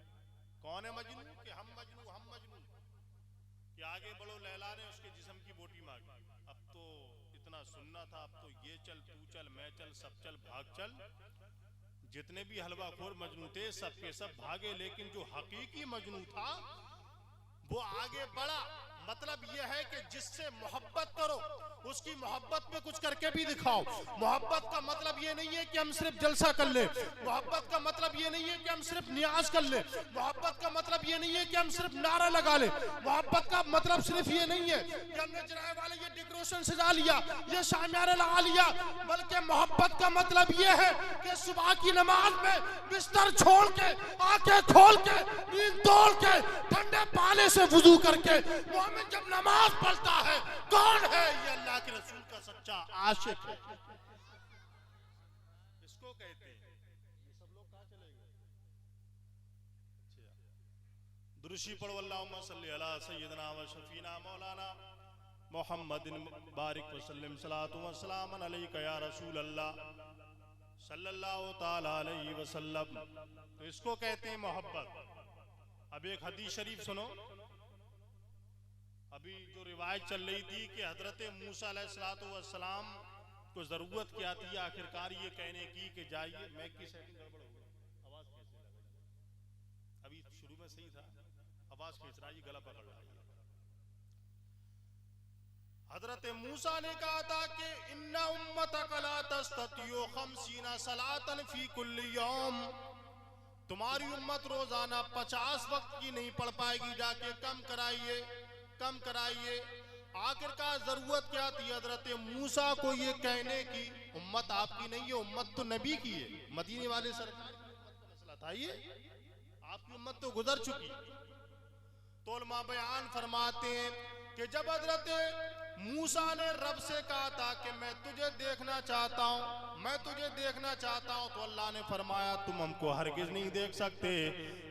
कौन है मजनू? कि हम मजनू हम मजनू। कि आगे बढ़ो, लैला ने उसके जिस्म की बोटी मांगी। अब तो इतना सुनना था, अब तो ये चल तू चल मैं चल सब चल भाग चल। जितने भी हलवाखोर मजनू थे सब के सब भागे, लेकिन जो हकीकी मजनू था वो आगे बढ़ा। मतलब यह है कि जिससे मोहब्बत करो उसकी मोहब्बत में कुछ करके भी दिखाओ। मोहब्बत का मतलब ये नहीं है कि हम सिर्फ जलसा कर ले, मोहब्बत का मतलब ये नहीं है कि हम सिर्फ नियाज कर ले, मोहब्बत का मतलब ये नहीं है कि हम सिर्फ नारा लगा ले, मोहब्बत का मतलब सिर्फ ये नहीं है कि हमने जनाए वाले ये डेकोरेशन सजा लिया, ये शामियाना लगा लिया, बल्कि मोहब्बत का मतलब ये है कि सुबह की नमाज में बिस्तर छोड़ के, आंखें खोल के, नींद तोड़ के, ठंडे पानी से वुजू करके मोमिन जब नमाज पढ़ता है, कौन है ये? अल्लाह के रसूल का सच्चा आशिक है, इसको कहते हैं। ये सब लोग कहां चले गए? दुरूशी पढ़ो, अल्लाहुम्मा सल्ली अला सय्यिदना व शफीना मौलाना मुहम्मदिन बारिक वसल्लम सलातु व सलामन अलैका या रसूल अल्लाह सल्लल्लाहु ताला अलैहि वसल्लम। तो इसको कहते हैं मोहब्बत। अब एक हदीस शरीफ सुनो। अभी जो रिवायत चल रही थी कि हजरत मूसा अलैहिस्सलाम को जरूरत क्या थी आखिरकार ये कहने की कि जाइए, मैं की सेटिंग गड़बड़ हो गई, आवाज कैसे लगा? अभी शुरू में सही था, आवाज खींच रहा है, ये गला पकड़ रहा है। हजरत मूसा ने कहा था कि इन्ना उम्मतक ला तस्ततियु खमसीना सलातन फी कुल्ली यौम, तुम्हारी उम्मत रोजाना 50 वक्त की नहीं पढ़ पाएगी, जाके कम कराइए कम कराइए। आखिरकार जरूरत क्या थी हजरत मूसा को ये कहने की? उम्मत आपकी नहीं है, उम्मत तो नबी की है, मदीने वाले सरकार की उम्मत का मसला था ये, आपकी उम्मत तो गुजर चुकी। तो उलमा बयान फरमाते हैं कि जब हजरत मूसा ने रब से कहा था कि मैं तुझे देखना चाहता हूँ, मैं तुझे देखना चाहता हूँ, तो अल्लाह ने फरमाया तुम हमको हरगिज नहीं देख सकते।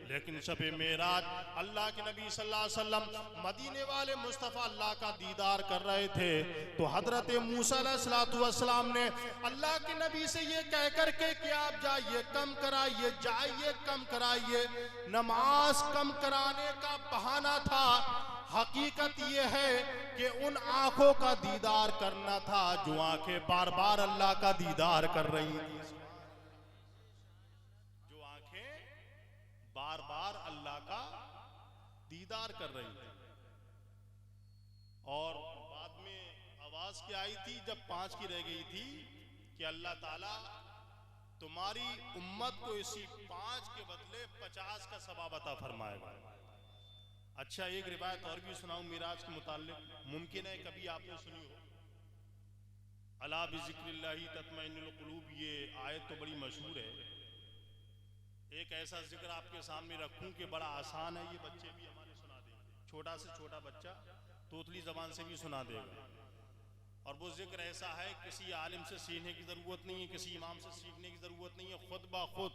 लेकिन शबे मेराज अल्लाह के नबी सल्लल्लाहु अलैहि वसल्लम मदीने वाले मुस्तफ़ा अल्लाह का दीदार कर रहे थे, तो हजरत मूसा अलैहिस्सलाम ने अल्लाह के नबी से ये कह कर के कि आप जाइए कम कराइए, जाइए कम कराइए। नमाज कम कराने का बहाना था, हकीकत ये है कि उन आंखों का दीदार करना था जो आंखें बार बार अल्लाह का दीदार कर रही थी, जो आंखें बार बार अल्लाह का दीदार कर रही थी। और बाद में आवाज क्या आई थी जब 5 की रह गई थी कि अल्लाह ताला तुम्हारी उम्मत को इसी 5 के बदले 50 का सवाब अता फरमाएगा। अच्छा, एक रिवायत और भी सुनाऊं मिराज के मुताल्लिक, मुमकिन है कभी आपने सुनी हो। अला बिज़िक्रिल्लाहि तत्मइन्नुल कुलूब, ये आयत तो बड़ी मशहूर है। एक ऐसा जिक्र आपके सामने रखूं कि बड़ा आसान है, ये बच्चे भी हमारे सुना देंगे, छोटा से छोटा बच्चा तोतली जबान से भी सुना देगा। और वो जिक्र ऐसा है किसी आलिम से सीखने की जरूरत नहीं है, किसी इमाम से सीखने की जरूरत नहीं है, खुद ब खुद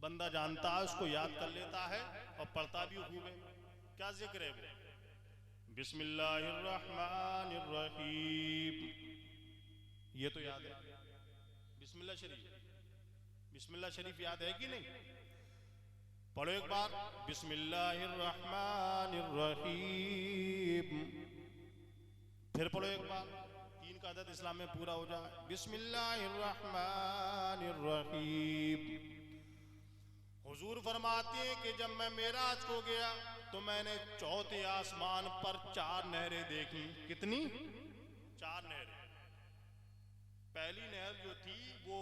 बंदा जानता है, उसको याद कर लेता है और पढ़ता भी खूब है। क्या जिक्र है वो? बिस्मिल्लाहिर्रहमानिर्रहीम, ये तो याद है। बिस्मिल्लाह शरीफ, बिस्मिल्लाह शरीफ याद है कि नहीं? पढ़ो एक बार, बिस्मिल्लाहिर्रहमानिर्रहीम। फिर पढ़ो एक बार, 3 का अदद इस्लाम में पूरा हो जाए। बिस्मिल्लाहिर्रहमानिर्रहीम। हुजूर फरमाते हैं कि जब मैं मेराज को गया तो मैंने चौथे आसमान पर 4 नहरें देखी। कितनी? 4 नहरें। पहली नहर जो थी वो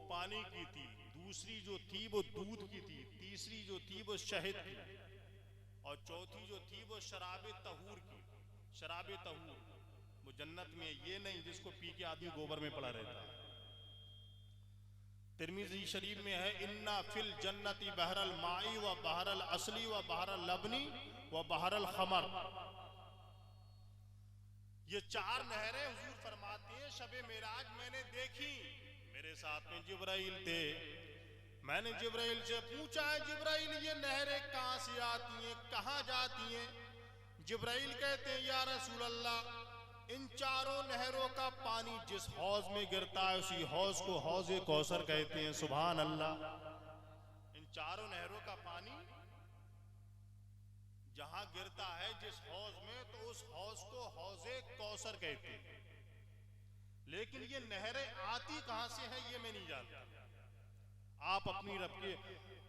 पानी की थी, दूसरी जो थी वो दूध की थी, तीसरी जो थी वो शहद की, और चौथी जो थी वो शराबे तहूर की। शराबे तहूर वो जन्नत में, ये नहीं जिसको पी के आदमी गोबर में पड़ा रहता है। तिरमिज़ी शरीफ में है, इन्ना फिल जन्नती बहरल माई व बहरल असली व बहरल लबनी व बहरल खमर। ये चार नहरें हुजूर फरमाते हैं शबे मेराज मैंने देखी, मेरे साथ में जिब्राइल थे। मैंने जिब्राइल से पूछा है, जिब्राइल ये नहरें कहां से आती हैं, कहां जाती हैं? जिब्राइल कहते हैं, या रसूल अल्लाह, इन चारों नहरों का पानी जिस हौज में गिरता है उसी हौज को हौज़े कौसर कहते हैं। सुभान अल्लाह। इन चारों नहरों का पानी जहां गिरता है जिस हौज में, तो उस हौज को हौज़े कौसर कहते हैं। लेकिन ये नहरें आती कहां से हैं ये मैं नहीं जानता। आप अपनी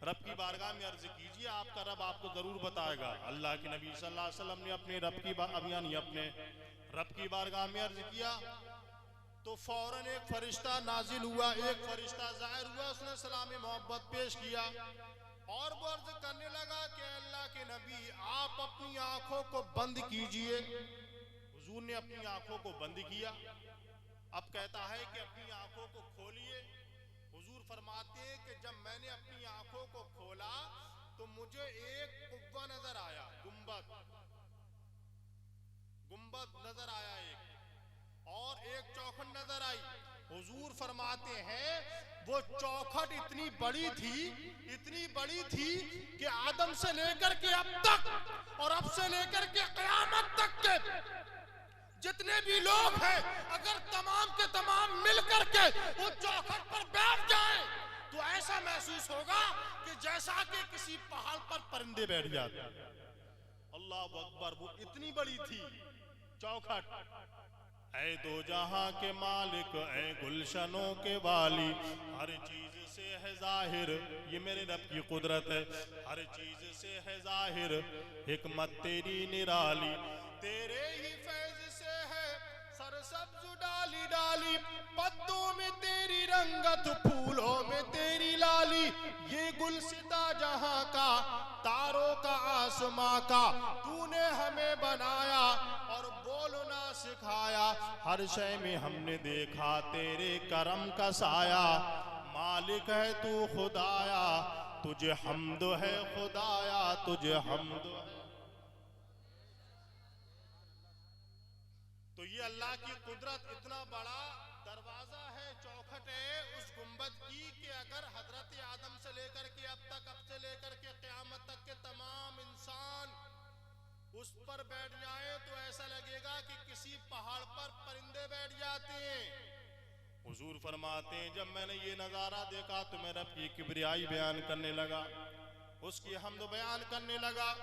रब की बारगाह में अर्ज कीजिए, आपका रब आपको जरूर बताएगा। अल्लाह के नबी सल्लल्लाहु अलैहि वसल्लम ने अपने रब की बारगाह में अर्ज किया तो फौरन एक फरिश्ता नाजिल हुआ, एक फरिश्ता ज़ाहिर हुआ, उसने सलाम मोहब्बत पेश किया और वो अर्ज करने लगा कि अल्लाह के नबी आप अपनी आंखों को बंद कीजिए। हुजूर ने अपनी आंखों को बंद किया। अब कहता है कि अपनी आंखों को खोलिए। हुजूर फरमाते हैं कि जब मैंने अपनी आंखों को खोला तो मुझे एक कुब्बा नजर आया, गुंबद नजर आया एक, और एक चौखट नजर आई। हुजूर फरमाते हैं वो चौखट इतनी बड़ी थी कि आदम से लेकर के अब तक और अब से लेकर के क़यामत तक के जितने भी लोग हैं, अगर तमाम के तमाम मिल करके उस चौखट पर बैठ जाएं तो ऐसा महसूस होगा कि जैसा कि किसी पहाड़ पर परिंदे बैठ जाते हैं। अल्लाह अकबर। वो इतनी बड़ी थी चौखट। ऐ दो जहां के मालिक, ऐ गुलशनों के वाली, हर चीज से है जाहिर, ये मेरे रब की कुदरत है, हर चीज से है जाहिर, हिकमत तेरी निराली, तेरे ही फैज से है सरसब्ज डाली डाली, पत्तों में तेरी रंगत, फूलों में तेरी लाली, ये गुलसिता जहां का, तारों का, आसमां का, तूने हमें बनाया और बोलना सिखाया, हर शय में हमने देखा तेरे करम का साया, मालिक है तू खुदाया, तुझे हम्द है खुदाया, तुझे हम्द है। तो ये अल्लाह की कुदरत, इतना बड़ा दरवाजा है, चौखट है उस गुंबद की कि अगर हजरत आदम से लेकर के अब से लेकर के क़यामत तक के तमाम इंसान उस पर बैठ जाए तो ऐसा लगेगा कि किसी पहाड़ पर परिंदे बैठ जाते हैं। हुजूर फरमाते हैं जब मैंने ये नज़ारा देखा तो मैं रब की किबरियाई बयान करने लगा, उसकी हम्द बयान करने लगा।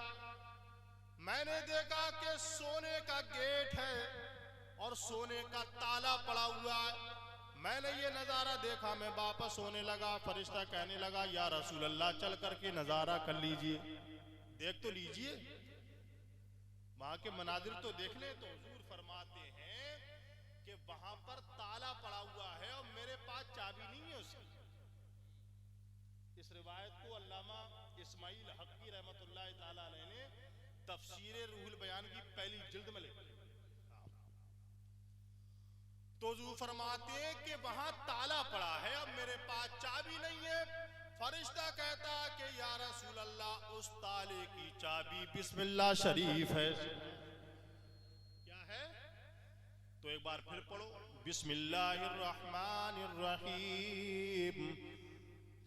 मैंने देखा कि सोने का गेट है और सोने का ताला पड़ा हुआ है। मैंने ये नज़ारा देखा, मैं वापस होने लगा। फरिश्ता कहने लगा या रसूल अल्लाह चल करके नज़ारा कर लीजिए, देख तो लीजिए, वहां के मनाजिर तो देख ले। तो हुजूर फरमाते हैं कि वहां पर ताला पड़ा हुआ है और मेरे पास चाबी नहीं है उसकी। इस रिवायत को अल्लामा इस्माइल हक़ी रहमतुल्लाह ताला अलैह ने तफसीर रूहुल बयान की पहली जिल्द में लिखा। तो हुजूर फरमाते हैं कि वहां ताला पड़ा है, अब मेरे पास चाबी नहीं है। फरिश्ता कहता कि या रसूल अल्लाह उस ताले की चाबी बिस्मिल्लाह शरीफ है। क्या है? तो एक बार फिर पढ़ो, बिस्मिल्लाहिर्रहमानिर्रहीम।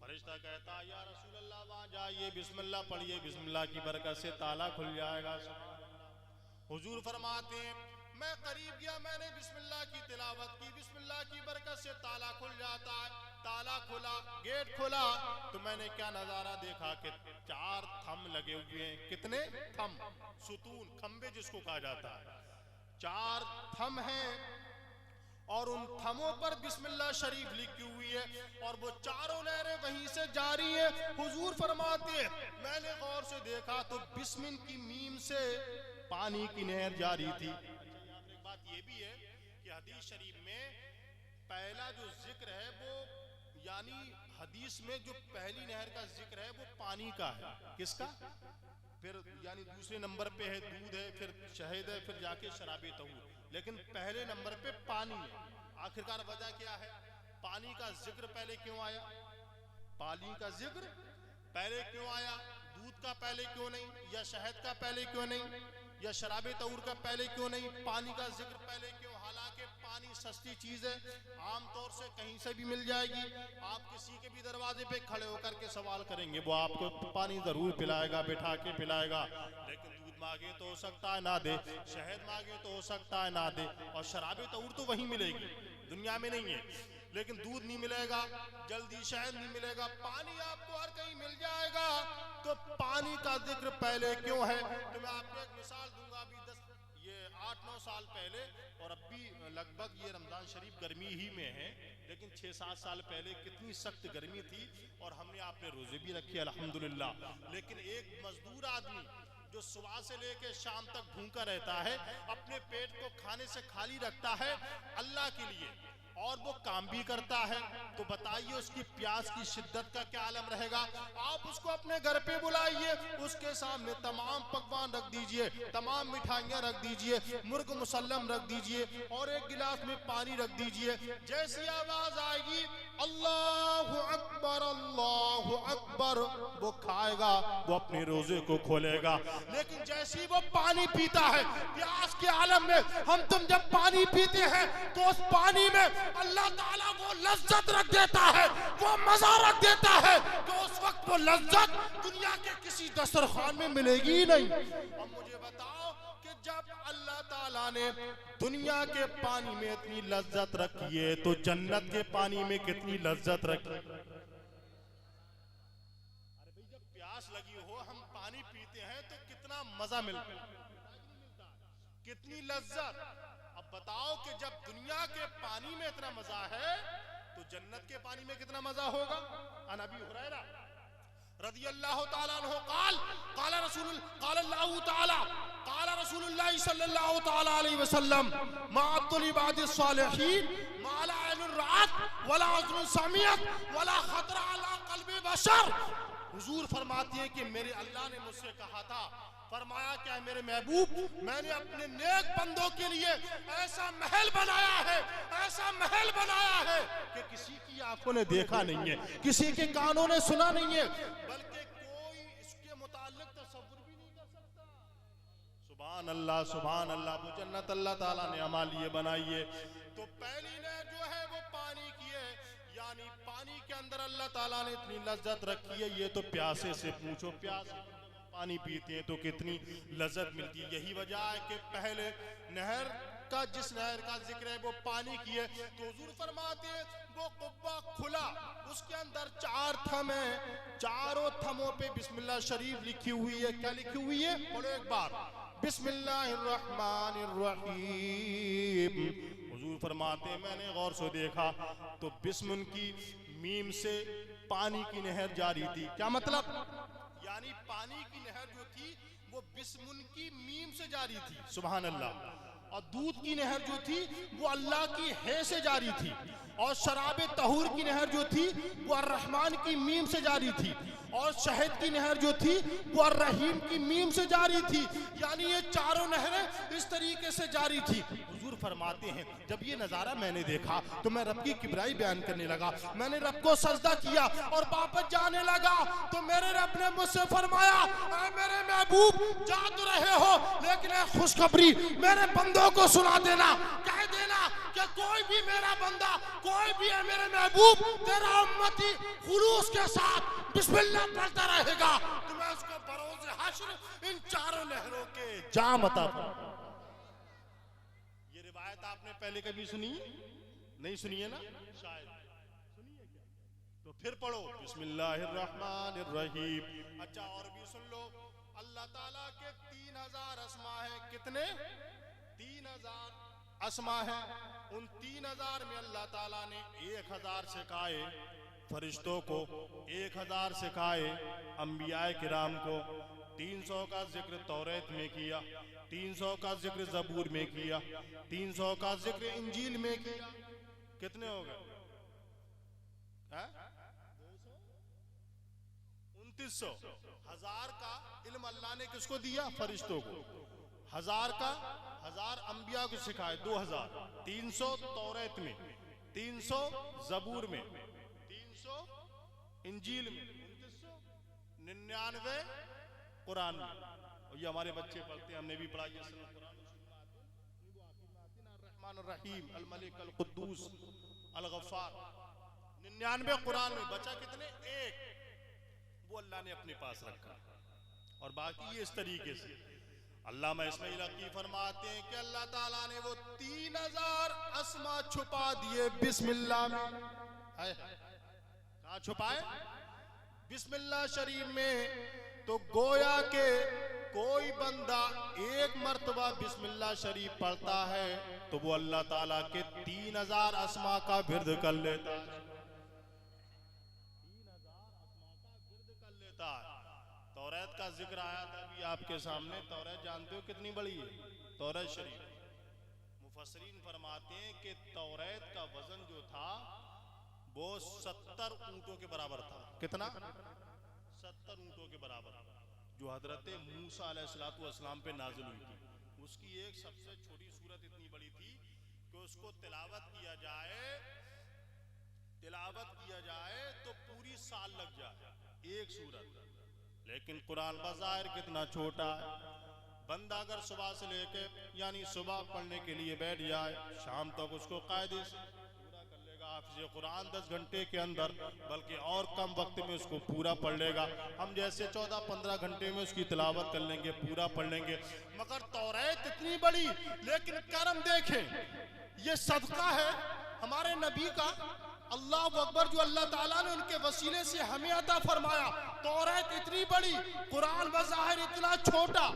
फरिश्ता कहता या रसूल अल्लाह वहां जाइए, बिस्मिल्लाह पढ़िए, बिस्मिल्लाह की बरकत से ताला खुल जाएगा। हुजूर फरमाते हैं मैं करीब गया, मैंने बिस्मिल्लाह की तिलावत की, बिस्मिल्लाह की बरकत से ताला खुल जाता है। ताला खुला, गेट खुला तो मैंने क्या नजारा देखा कि 4 थम लगे हुए हैं। कितने थम? सुतून, खंबे जिसको कहा जाता है। 4 थम हैं और उन थमों पर बिस्मिल्लाह शरीफ लिखी हुई है और वो चारों नहरें वहीं से जारी है। हुजूर फरमाते हैं मैंने गौर से देखा तो बिस्मिल की मीम से पानी की नहर जारी थी। एक बात ये भी है कि हदीस शरीफ में पहला जो जिक्र है वो यानी हदीस में जो पहली नहर का जिक्र है वो पानी का है। किसका? फिर यानी दूसरे नंबर पे है दूध है, फिर शहद है, फिर जाके शराबे तहूर, लेकिन पहले नंबर पे पानी है। आखिरकार वजह क्या है? पानी का जिक्र पहले क्यों आया? पानी का जिक्र पहले क्यों आया? दूध का पहले क्यों नहीं? या शहद का पहले क्यों नहीं? या शराबे तहूर का पहले क्यों नहीं? पानी का जिक्र पहले क्यों? हालांकि पानी सस्ती चीज है, आमतौर से कहीं से भी मिल जाएगी। आप किसी के भी दरवाजे पे खड़े होकर के सवाल करेंगे, वो आपको पानी जरूर पिलाएगा, बिठा के पिलाएगा। लेकिन दूध मांगे तो हो सकता है ना दे, शहद मांगे तो हो सकता है ना दे, और शराबे तहूर तो वहीं मिलेगी, दुनिया में नहीं है। लेकिन दूध नहीं मिलेगा जल्दी, शहद नहीं मिलेगा, पानी आपको हर कहीं मिल जाएगा। तो पानी का जिक्र पहले क्यों है? तो मैं आपको एक मिसाल दूंगा। अभी 8-9 साल पहले, और अब भी लगभग ये रमजान शरीफ गर्मी ही में है, लेकिन 6-7 साल पहले कितनी सख्त गर्मी थी और हमने आपने रोजे भी रखी अल्हम्दुलिल्लाह। लेकिन एक मजदूर आदमी जो सुबह से लेकर शाम तक भूखा रहता है, अपने पेट को खाने से खाली रखता है अल्लाह के लिए, और वो काम भी करता है, तो बताइए उसकी प्यास की शिद्दत का क्या आलम रहेगा। आप उसको अपने घर पे बुलाइए, उसके सामने तमाम पकवान रख दीजिए, तमाम मिठाइयाँ रख दीजिए, मुर्ग मुसल्लम रख दीजिए, और एक गिलास में पानी रख दीजिए। जैसी आवाज आएगी अल्लाहु अकबर अल्लाहु अकबर, वो खाएगा, वो अपने रोजे को खोलेगा। लेकिन जैसी वो पानी पीता है प्यास के आलम में, हम तुम जब पानी पीते हैं तो उस पानी में अल्लाह ताला वो लज्जत रख देता है, वो मजा रख देता है, तो उस वक्त वो लज्जत दुनिया के किसी दस्तरखान में मिलेगी ही नहीं। अब मुझे बताओ कि जब अल्लाह ताला ने दुनिया के पानी में इतनी लज्जत रखी है, तो जन्नत के पानी में कितनी लज्जत रखी। अरे भाई, जब प्यास लगी हो, हम पानी पीते हैं तो कितना मजा मिलता है, कितनी लज्जत। अब बताओ कि जब दुनिया के पानी में इतना मजा है, तो जन्नत के पानी में कितना मजा होगा। अन अबी हुरैरा रदियल्लाहु ताला अन्हु क़ाल क़ाल रसूलुल्लाह सल्लल्लाहु ताला अलैहि वसल्लम मा अब्दुल इबादिस सालिहीन मा ला ऐनुर रअत वला उज़ुन समिअत वला खतरा अला क़ल्बि बशर। हुजूर फरमाती है कि मेरे अल्लाह ने मुझसे कहा था, फरमाया क्या मेरे महबूब, मैंने अपने नेक बंदों के लिए ऐसा महल बनाया है, ऐसा महल बनाया है कि किसी की आंखों ने देखा नहीं है, किसी के कानों ने सुना नहीं है, बल्कि कोई इसके मुताल्लिक तसव्वुर भी नहीं कर सकता। सुभान अल्लाह सुभान अल्लाह। वो जन्नत अल्लाह ताला ने हमारे लिए बनाई है। तो पहली नहर जो है वो पानी की है, यानी पानी के अंदर अल्लाह ताला ने इतनी लज्जत रखी है। ये तो प्यासे से पूछो, प्यास पानी पीते हैं तो कितनी लज्जत मिलती है। यही वजह है कि पहले नहर का, जिस नहर का जिक्र है वो पानी की है, तो हुजूर फरमाते हैं वो कुब्बा खुला, उसके अंदर 4 थम है, चारों थमों पे बिस्मिल्लाह शरीफ लिखी हुई है। क्या लिखी हुई है? बोलो एक बार, बिस्मिल्लाहिर्रहमानिर्रहीम। हुजूर फरमाते हैं मैंने गौर से देखा तो बिस्म की मीम से पानी की नहर जारी थी। क्या मतलब? यानी पानी की नहर जो थी वो बिस्मुन की मीम से जारी थी, सुभान अल्लाह। और दूध की नहर जो थी वो अल्लाह की है से जारी थी, और शराबे तहूर की नहर जो थी वो अर्रहमान की मीम से जारी थी, और शहद की नहर जो थी वो अर्रहीम की मीम से जारी थी। यानी ये चारों नहरें इस तरीके से जारी थी। हुजूर फरमाते हैं जब ये नज़ारा मैंने देखा तो मैं रब की किबराई बयान करने लगा, मैंने रब को सजदा किया और वापस जाने लगा। तो मेरे रब ने मुझसे फरमाया, ऐ मेरे महबूब जा तो रहे हो, लेकिन खुशखबरी मेरे बंदों को सुना देना, कह देना कि कोई भी मेरा बंदा, कोई भी है मेरे महबूब, तेरा उम्मती खुलूस के साथ बिस्मिल्लाह पढ़ता रहेगा, तो मैं उसको बरोज़ हश्र इन चारों नहरों के जाम अता फरमाऊंगा। ये रिवायत आपने पहले कभी सुनी? नहीं सुनी है ना, शायद सुनी है क्या? तो फिर पढ़ो बिस्मिल्लाहिर्रहमानिर्रहीम। अच्छा और भी सुन लो, अल्लाह ताला के 3000 अस्मा है। कितने? 3000 अस्मा है। उन 3000 में अल्लाह ताला ने 1000 सिखाए फरिश्तों को, 1000 सिखाए अंबियाए किराम को, 300 का जिक्र तौरेत में किया, 300 का जिक्र ज़बूर में किया, 300 का जिक्र इंजील में किया। कितने हो गए? 2900। 1000 का इल्म अल्लाह ने किसको दिया? फरिश्तों को। 1000 का 1000 अंबिया को सिखाए। 2000। 300 तौरात में, 300 जबूर में, 300 इंजील में, 99 कुरान में। और ये हमारे बच्चे पढ़ते हैं, हमने भी पढ़ा। ये रहमान अल मलिक अल कुद्दूस अल गफ्फार, 99 कुरान में। बचा कितने? एक। वो अल्लाह ने अपने पास रखा। और बाकी ये इस तरीके से अल्लामा इस्माइल हक़ी फरमाते हैं कि अल्लाह ताला ने वो 3000 अस्मा छुपा दिए बिस्मिल्लाह में। कहाँ छुपाए? बिस्मिल्लाह शरीफ में। तो गोया के कोई बंदा एक मर्तबा बिस्मिल्लाह शरीफ पढ़ता है तो वो अल्लाह ताला के 3000 अस्मा का विर्द कर लेता है। 3000 अस्मा का विर्द कर लेता है। तौरात का जिक्र आया था अभी आपके सामने। तौरात जानते हो कितनी बड़ी है? तौरात शरीफ, मुफस्सिरीन फरमाते हैं कि तौरात का वजन जो था वो 70 ऊंटों के बराबर था। कितना? 70 ऊंटों के बराबर, जो हजरत मूसा अलैहिस्सलाम पे नाजिल हुई थी। उसकी एक सबसे छोटी सूरत इतनी बड़ी थी कि उसको तिलावत किया जाए तो पूरी साल लग जाए एक सूरत। लेकिन कुरान बज़ाहिर कितना छोटा है। बंदा अगर सुबह से लेके यानी सुबह पढ़ने के लिए बैठ जाए, शाम तक उसको कायदे से पूरा कर लेगा हाफिज़ कुरान 10 घंटे के अंदर, बल्कि और कम वक्त में उसको पूरा पढ़ लेगा। हम जैसे 14-15 घंटे में उसकी तिलावत कर लेंगे, पूरा पढ़ लेंगे। मगर तौरात इतनी बड़ी, लेकिन करम देखें, ये सदका है हमारे नबी का। अल्लाह अकबर, जो अल्लाह ताला ने उनके वसीले से हमें अता फरमाया। तौरात इतनी बड़ी, कुरान बज़ाहिर इतना छोटा,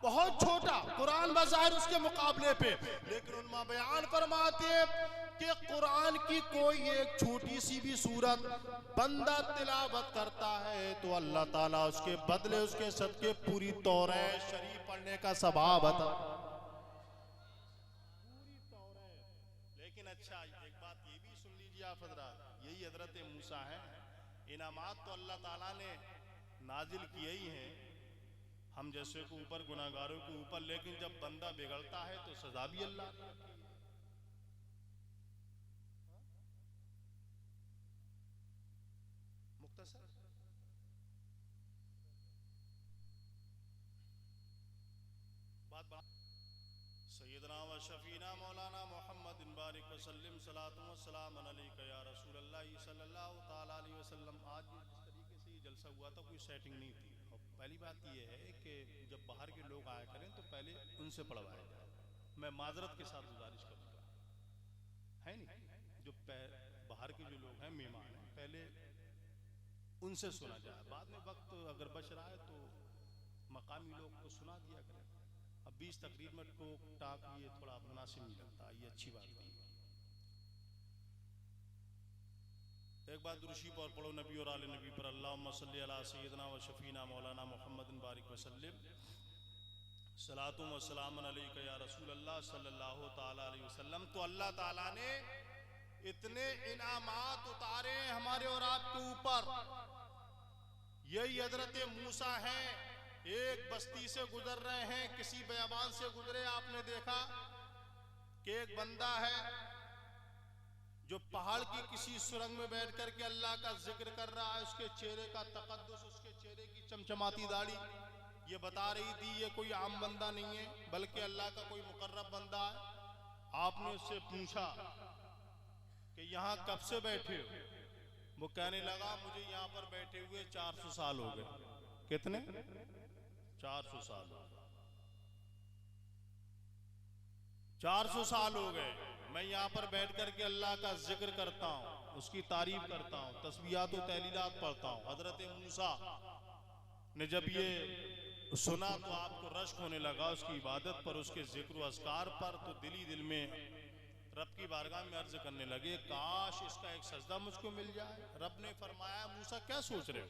बहुत छोटा कुरान बज़ाहिर उसके मुकाबले पे। लेकिन उन्मा बयान फरमाते हैं कि कुरान की कोई एक छोटी सी भी सूरत बंदा तिलावत करता है तो अल्लाह ताला उसके बदले, उसके सदके पूरी तौरात शरीफ पढ़ने का सवाब अता। लेकिन अच्छा, एक बात ये भी सुन लीजिए आप हज़रात, यही हज़रत मूसा है। इनामात तो अल्लाह ताला ने नाजिल किए ही हैं हम जैसे को ऊपर, गुनाहगारों के ऊपर। लेकिन जब बंदा बिगड़ता है तो सजा भी अल्लाह ने रखी है। मुख्तसर बात सैयदना व शफीना मौलाना मोहम्मद बारिक वसल्लम सलातु व सलाम अलैका या रसूल अल्लाह सल्लल्लाहु ताला अलैहि वसल्लम। आज जिस तरीके से ये जलसा हुआ था, कोई सेटिंग नहीं थी। और पहली बात ये है कि जब बाहर के लोग आया करें तो पहले उनसे पढ़वाया जाए। मैं माजरत के साथ गुजारिश करूँगा, है नहीं, जो बाहर के जो लोग हैं, मेहमान हैं, पहले उनसे सुना जाए। बाद में वक्त अगर बच रहा है तो मकामी लोग को सुना दिया करें। अब 20 तकरीर में टोक टाक ये थोड़ा मुनासिब नहीं लगता, ये अच्छी बात नहीं। एक बार दुरूशी पर पढ़ो नबी और आले नबी पर। अल्लाहुम्मा सल्ली अला सय्यदना व शफीना मौलाना मोहम्मद बारिक वसल्लम सलातु व सलाम अलैका या रसूल अल्लाह सल्लल्लाहु ताला अलैहि वसल्लम। तो अल्लाह ताला ने इतने इनामात उतारे हमारे और आपके ऊपर। यही हजरत मूसा हैं, एक बस्ती से गुजर रहे हैं, किसी बयाबान से गुजरे, आपने देखा कि एक बंदा है जो पहाड़ की किसी सुरंग में बैठ करके अल्लाह का जिक्र कर रहा है। उसके चेहरे का तकद्दुस, उसके चेहरे की चमचमाती दाढ़ी ये बता रही थी ये कोई आम बंदा नहीं है, बल्कि अल्लाह का कोई मुकर्रब बंदा है। आपने उससे पूछा कि यहाँ कब से बैठे हो? वो कहने लगा मुझे यहाँ पर बैठे हुए 400 साल हो गए। कितने? 400 साल। 400 साल हो गए मैं यहाँ पर बैठ करके अल्लाह का जिक्र करता हूँ, उसकी तारीफ करता हूँ, तस्बीहात और तहलीलात पढ़ता हूँ। हजरत मूसा ने जब ये सुना तो आपको रश्क होने लगा उसकी इबादत पर, उसके जिक्र व अस्कार पर। तो दिल ही दिल में रब की बारगाह में अर्ज करने लगे, काश इसका एक सजदा मुझको मिल जाए। रब ने फरमाया मूसा क्या सोच रहे हो?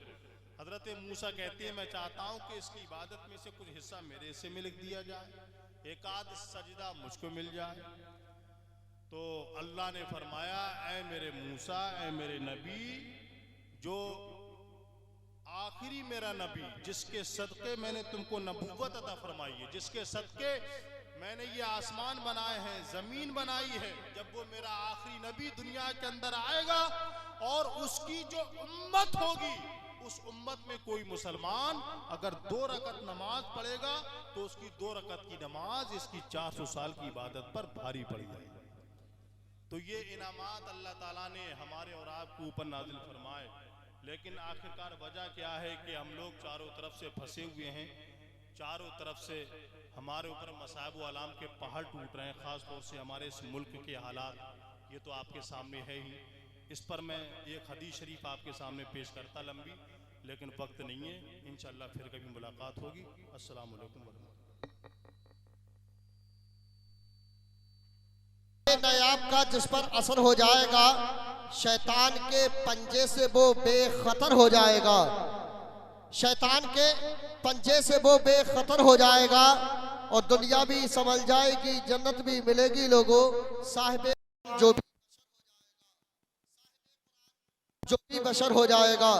हजरत मूसा कहते हैं मैं चाहता हूँ कि इसकी इबादत में से कुछ हिस्सा मेरे से में लिख दिया जाए, एक आध सजदा मुझको मिल जाए। तो अल्लाह ने फरमाया, ऐ मेरे मूसा, ऐ मेरे नबी, जो आखिरी मेरा नबी, जिसके सदके मैंने तुमको नबूवत अता फरमाई है, जिसके सदके मैंने ये आसमान बनाए हैं, जमीन बनाई है, जब वो मेरा आखिरी नबी दुनिया के अंदर आएगा और उसकी जो उम्मत होगी, उस उम्मत में कोई मुसलमान अगर 2 रकत नमाज पढ़ेगा तो उसकी 2 रकत की नमाज इसकी 400 साल की इबादत पर भारी पड़ जाएगी। तो ये इनामात अल्लाह ताला ने हमारे और आपके ऊपर नाजिल फरमाए। लेकिन आखिरकार वजह क्या है कि हम लोग चारों तरफ से फंसे हुए हैं, चारों तरफ से हमारे ऊपर मसाइब व आलाम के पहाड़ टूट रहे हैं, ख़ास तौर से हमारे इस मुल्क के हालात, ये तो आपके सामने है ही। इस पर मैं एक हदीस शरीफ आपके सामने पेश करता लंबी, लेकिन वक्त नहीं है, इंशाअल्लाह फिर कभी मुलाकात होगी। अस्सलाम वालेकुम वरहमतुल्लाह। नायाब का जिस पर असर हो जाएगा, शैतान के पंजे से वो बेखतर हो जाएगा, शैतान के पंजे से वो बेखतर हो जाएगा और दुनिया भी संभल जाएगी, जन्नत भी मिलेगी लोगों। साहिब जो भी बशर हो जाएगा।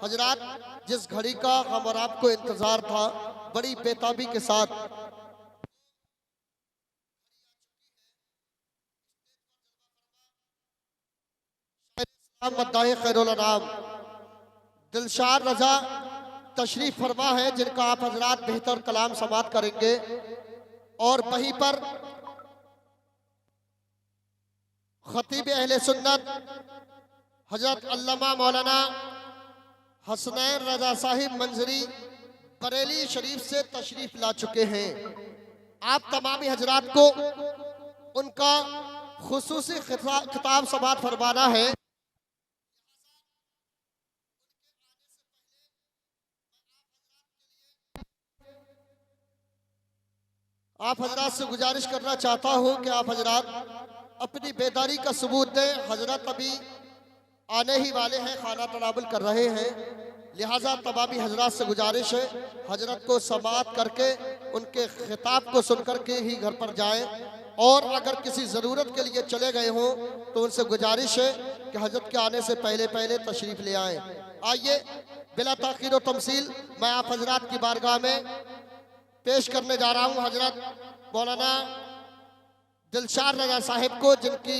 हजरात, जिस घड़ी का हम और आपको इंतजार था, बड़ी बेताबी के साथ खैरुल-अनाम दिलशाद रजा तशरीफ फरमा है, जिनका आप हजरात बेहतर कलाम समात करेंगे। और वहीं पर खतीब अहले सुन्नत हजरत अल्लामा मौलाना हसनैन रजा साहिब मंजरी बरेली शरीफ से तशरीफ ला चुके हैं। आप तमामी हजरात को उनका खुसूसी खिताब समात फरमाना है। आप हजरात से गुजारिश करना चाहता हूं कि आप हजरात अपनी बेदारी का सबूत दें। हजरत अभी आने ही वाले हैं, खाना तनावुल कर रहे हैं, लिहाजा तमामी हजरात से गुजारिश है हजरत को समात करके उनके खिताब को सुन करके ही घर पर जाएं। और अगर किसी ज़रूरत के लिए चले गए हों तो उनसे गुजारिश है कि हजरत के आने से पहले पहले तशरीफ़ ले आएँ। आइए बिला ताख़ीर व तमसील मैं आप हजरात की बारगाह में पेश करने जा रहा हूँ हजरत मौलाना दिलशाद रजा साहिब को, जिनकी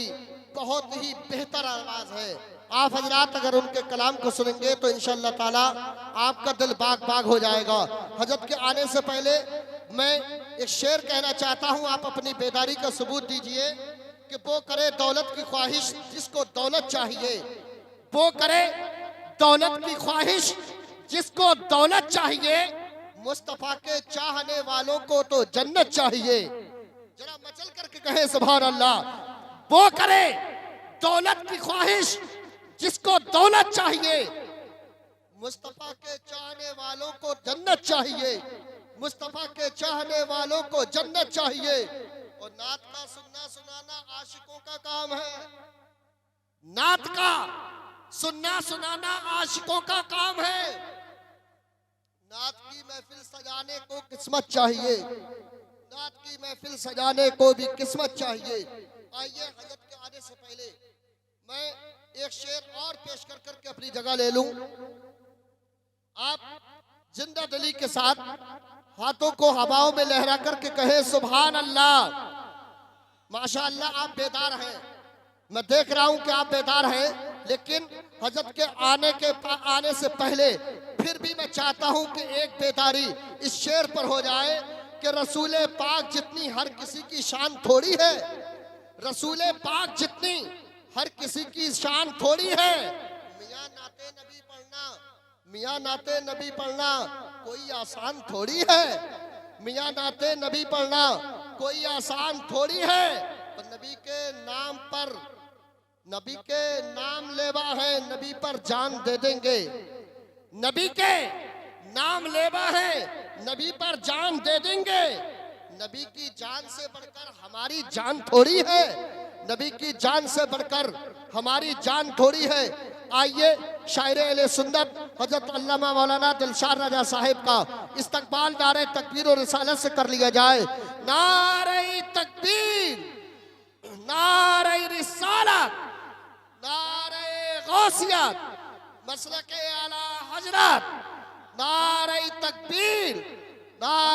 बहुत ही बेहतर आवाज़ है। आप हजरात अगर उनके कलाम को सुनेंगे तो इंशाअल्लाह ताला आपका दिल बाग बाग हो जाएगा। हजरत के आने से पहले मैं एक शेर कहना चाहता हूँ, आप अपनी बेदारी का सबूत दीजिए कि वो करे दौलत की ख्वाहिश जिसको दौलत चाहिए, वो करे दौलत की ख्वाहिश जिसको दौलत चाहिए, मुस्तफा के चाहने वालों को तो जन्नत चाहिए। जरा मचल करके कहे सुभान अल्लाह। वो करे दौलत की ख्वाहिश जिसको दौलत चाहिए, मुस्तफा के चाहने वालों को जन्नत चाहिए, मुस्तफा के चाहने वालों को जन्नत चाहिए। और नात का सुनना सुनाना आशिकों का काम है, नात का सुनना सुनाना आशिकों का काम है। नात की महफिल सजाने को किस्मत चाहिए, नात की महफिल सजाने को भी किस्मत चाहिए। आइए हजरत के आने से पहले मैं एक शेर और पेश कर करके अपनी जगह ले लूं। आप जिंदा दिली के साथ हाथों को हवाओं में लहरा करके कहे सुभान अल्लाह। माशाअल्लाह आप बेदार हैं, मैं देख रहा हूं कि आप बेदार हैं, लेकिन हजरत के आने से पहले फिर भी मैं चाहता हूं कि एक बेदारी इस शेर पर हो जाए कि रसूले पाक जितनी हर किसी की शान थोड़ी है, रसूले पाक जितनी हर किसी की शान थोड़ी है। मियां नाते नबी पढ़ना, मियां नाते नबी पढ़ना कोई आसान थोड़ी है, मियां नाते नबी पढ़ना कोई आसान थोड़ी है। और नबी के नाम पर, नबी के नाम लेवा है, नबी पर जान दे देंगे, नबी के नाम लेवा है, नबी पर जान दे देंगे। नबी की जान से बढ़कर हमारी जान थोड़ी है, नबी की जान से बढ़कर हमारी जान थोड़ी है। आइए शायर अहले सुन्नत हजरत अल्लामा मौलाना दिलशाद रजा साहिब का इस्तकबाल नारे तकबीर और रिसालत से कर लिया जाए। नारे तकबीर, नारे रिसालत, नारे गौसियत, मसलके आला हजरत, नारे तकबीर, नारे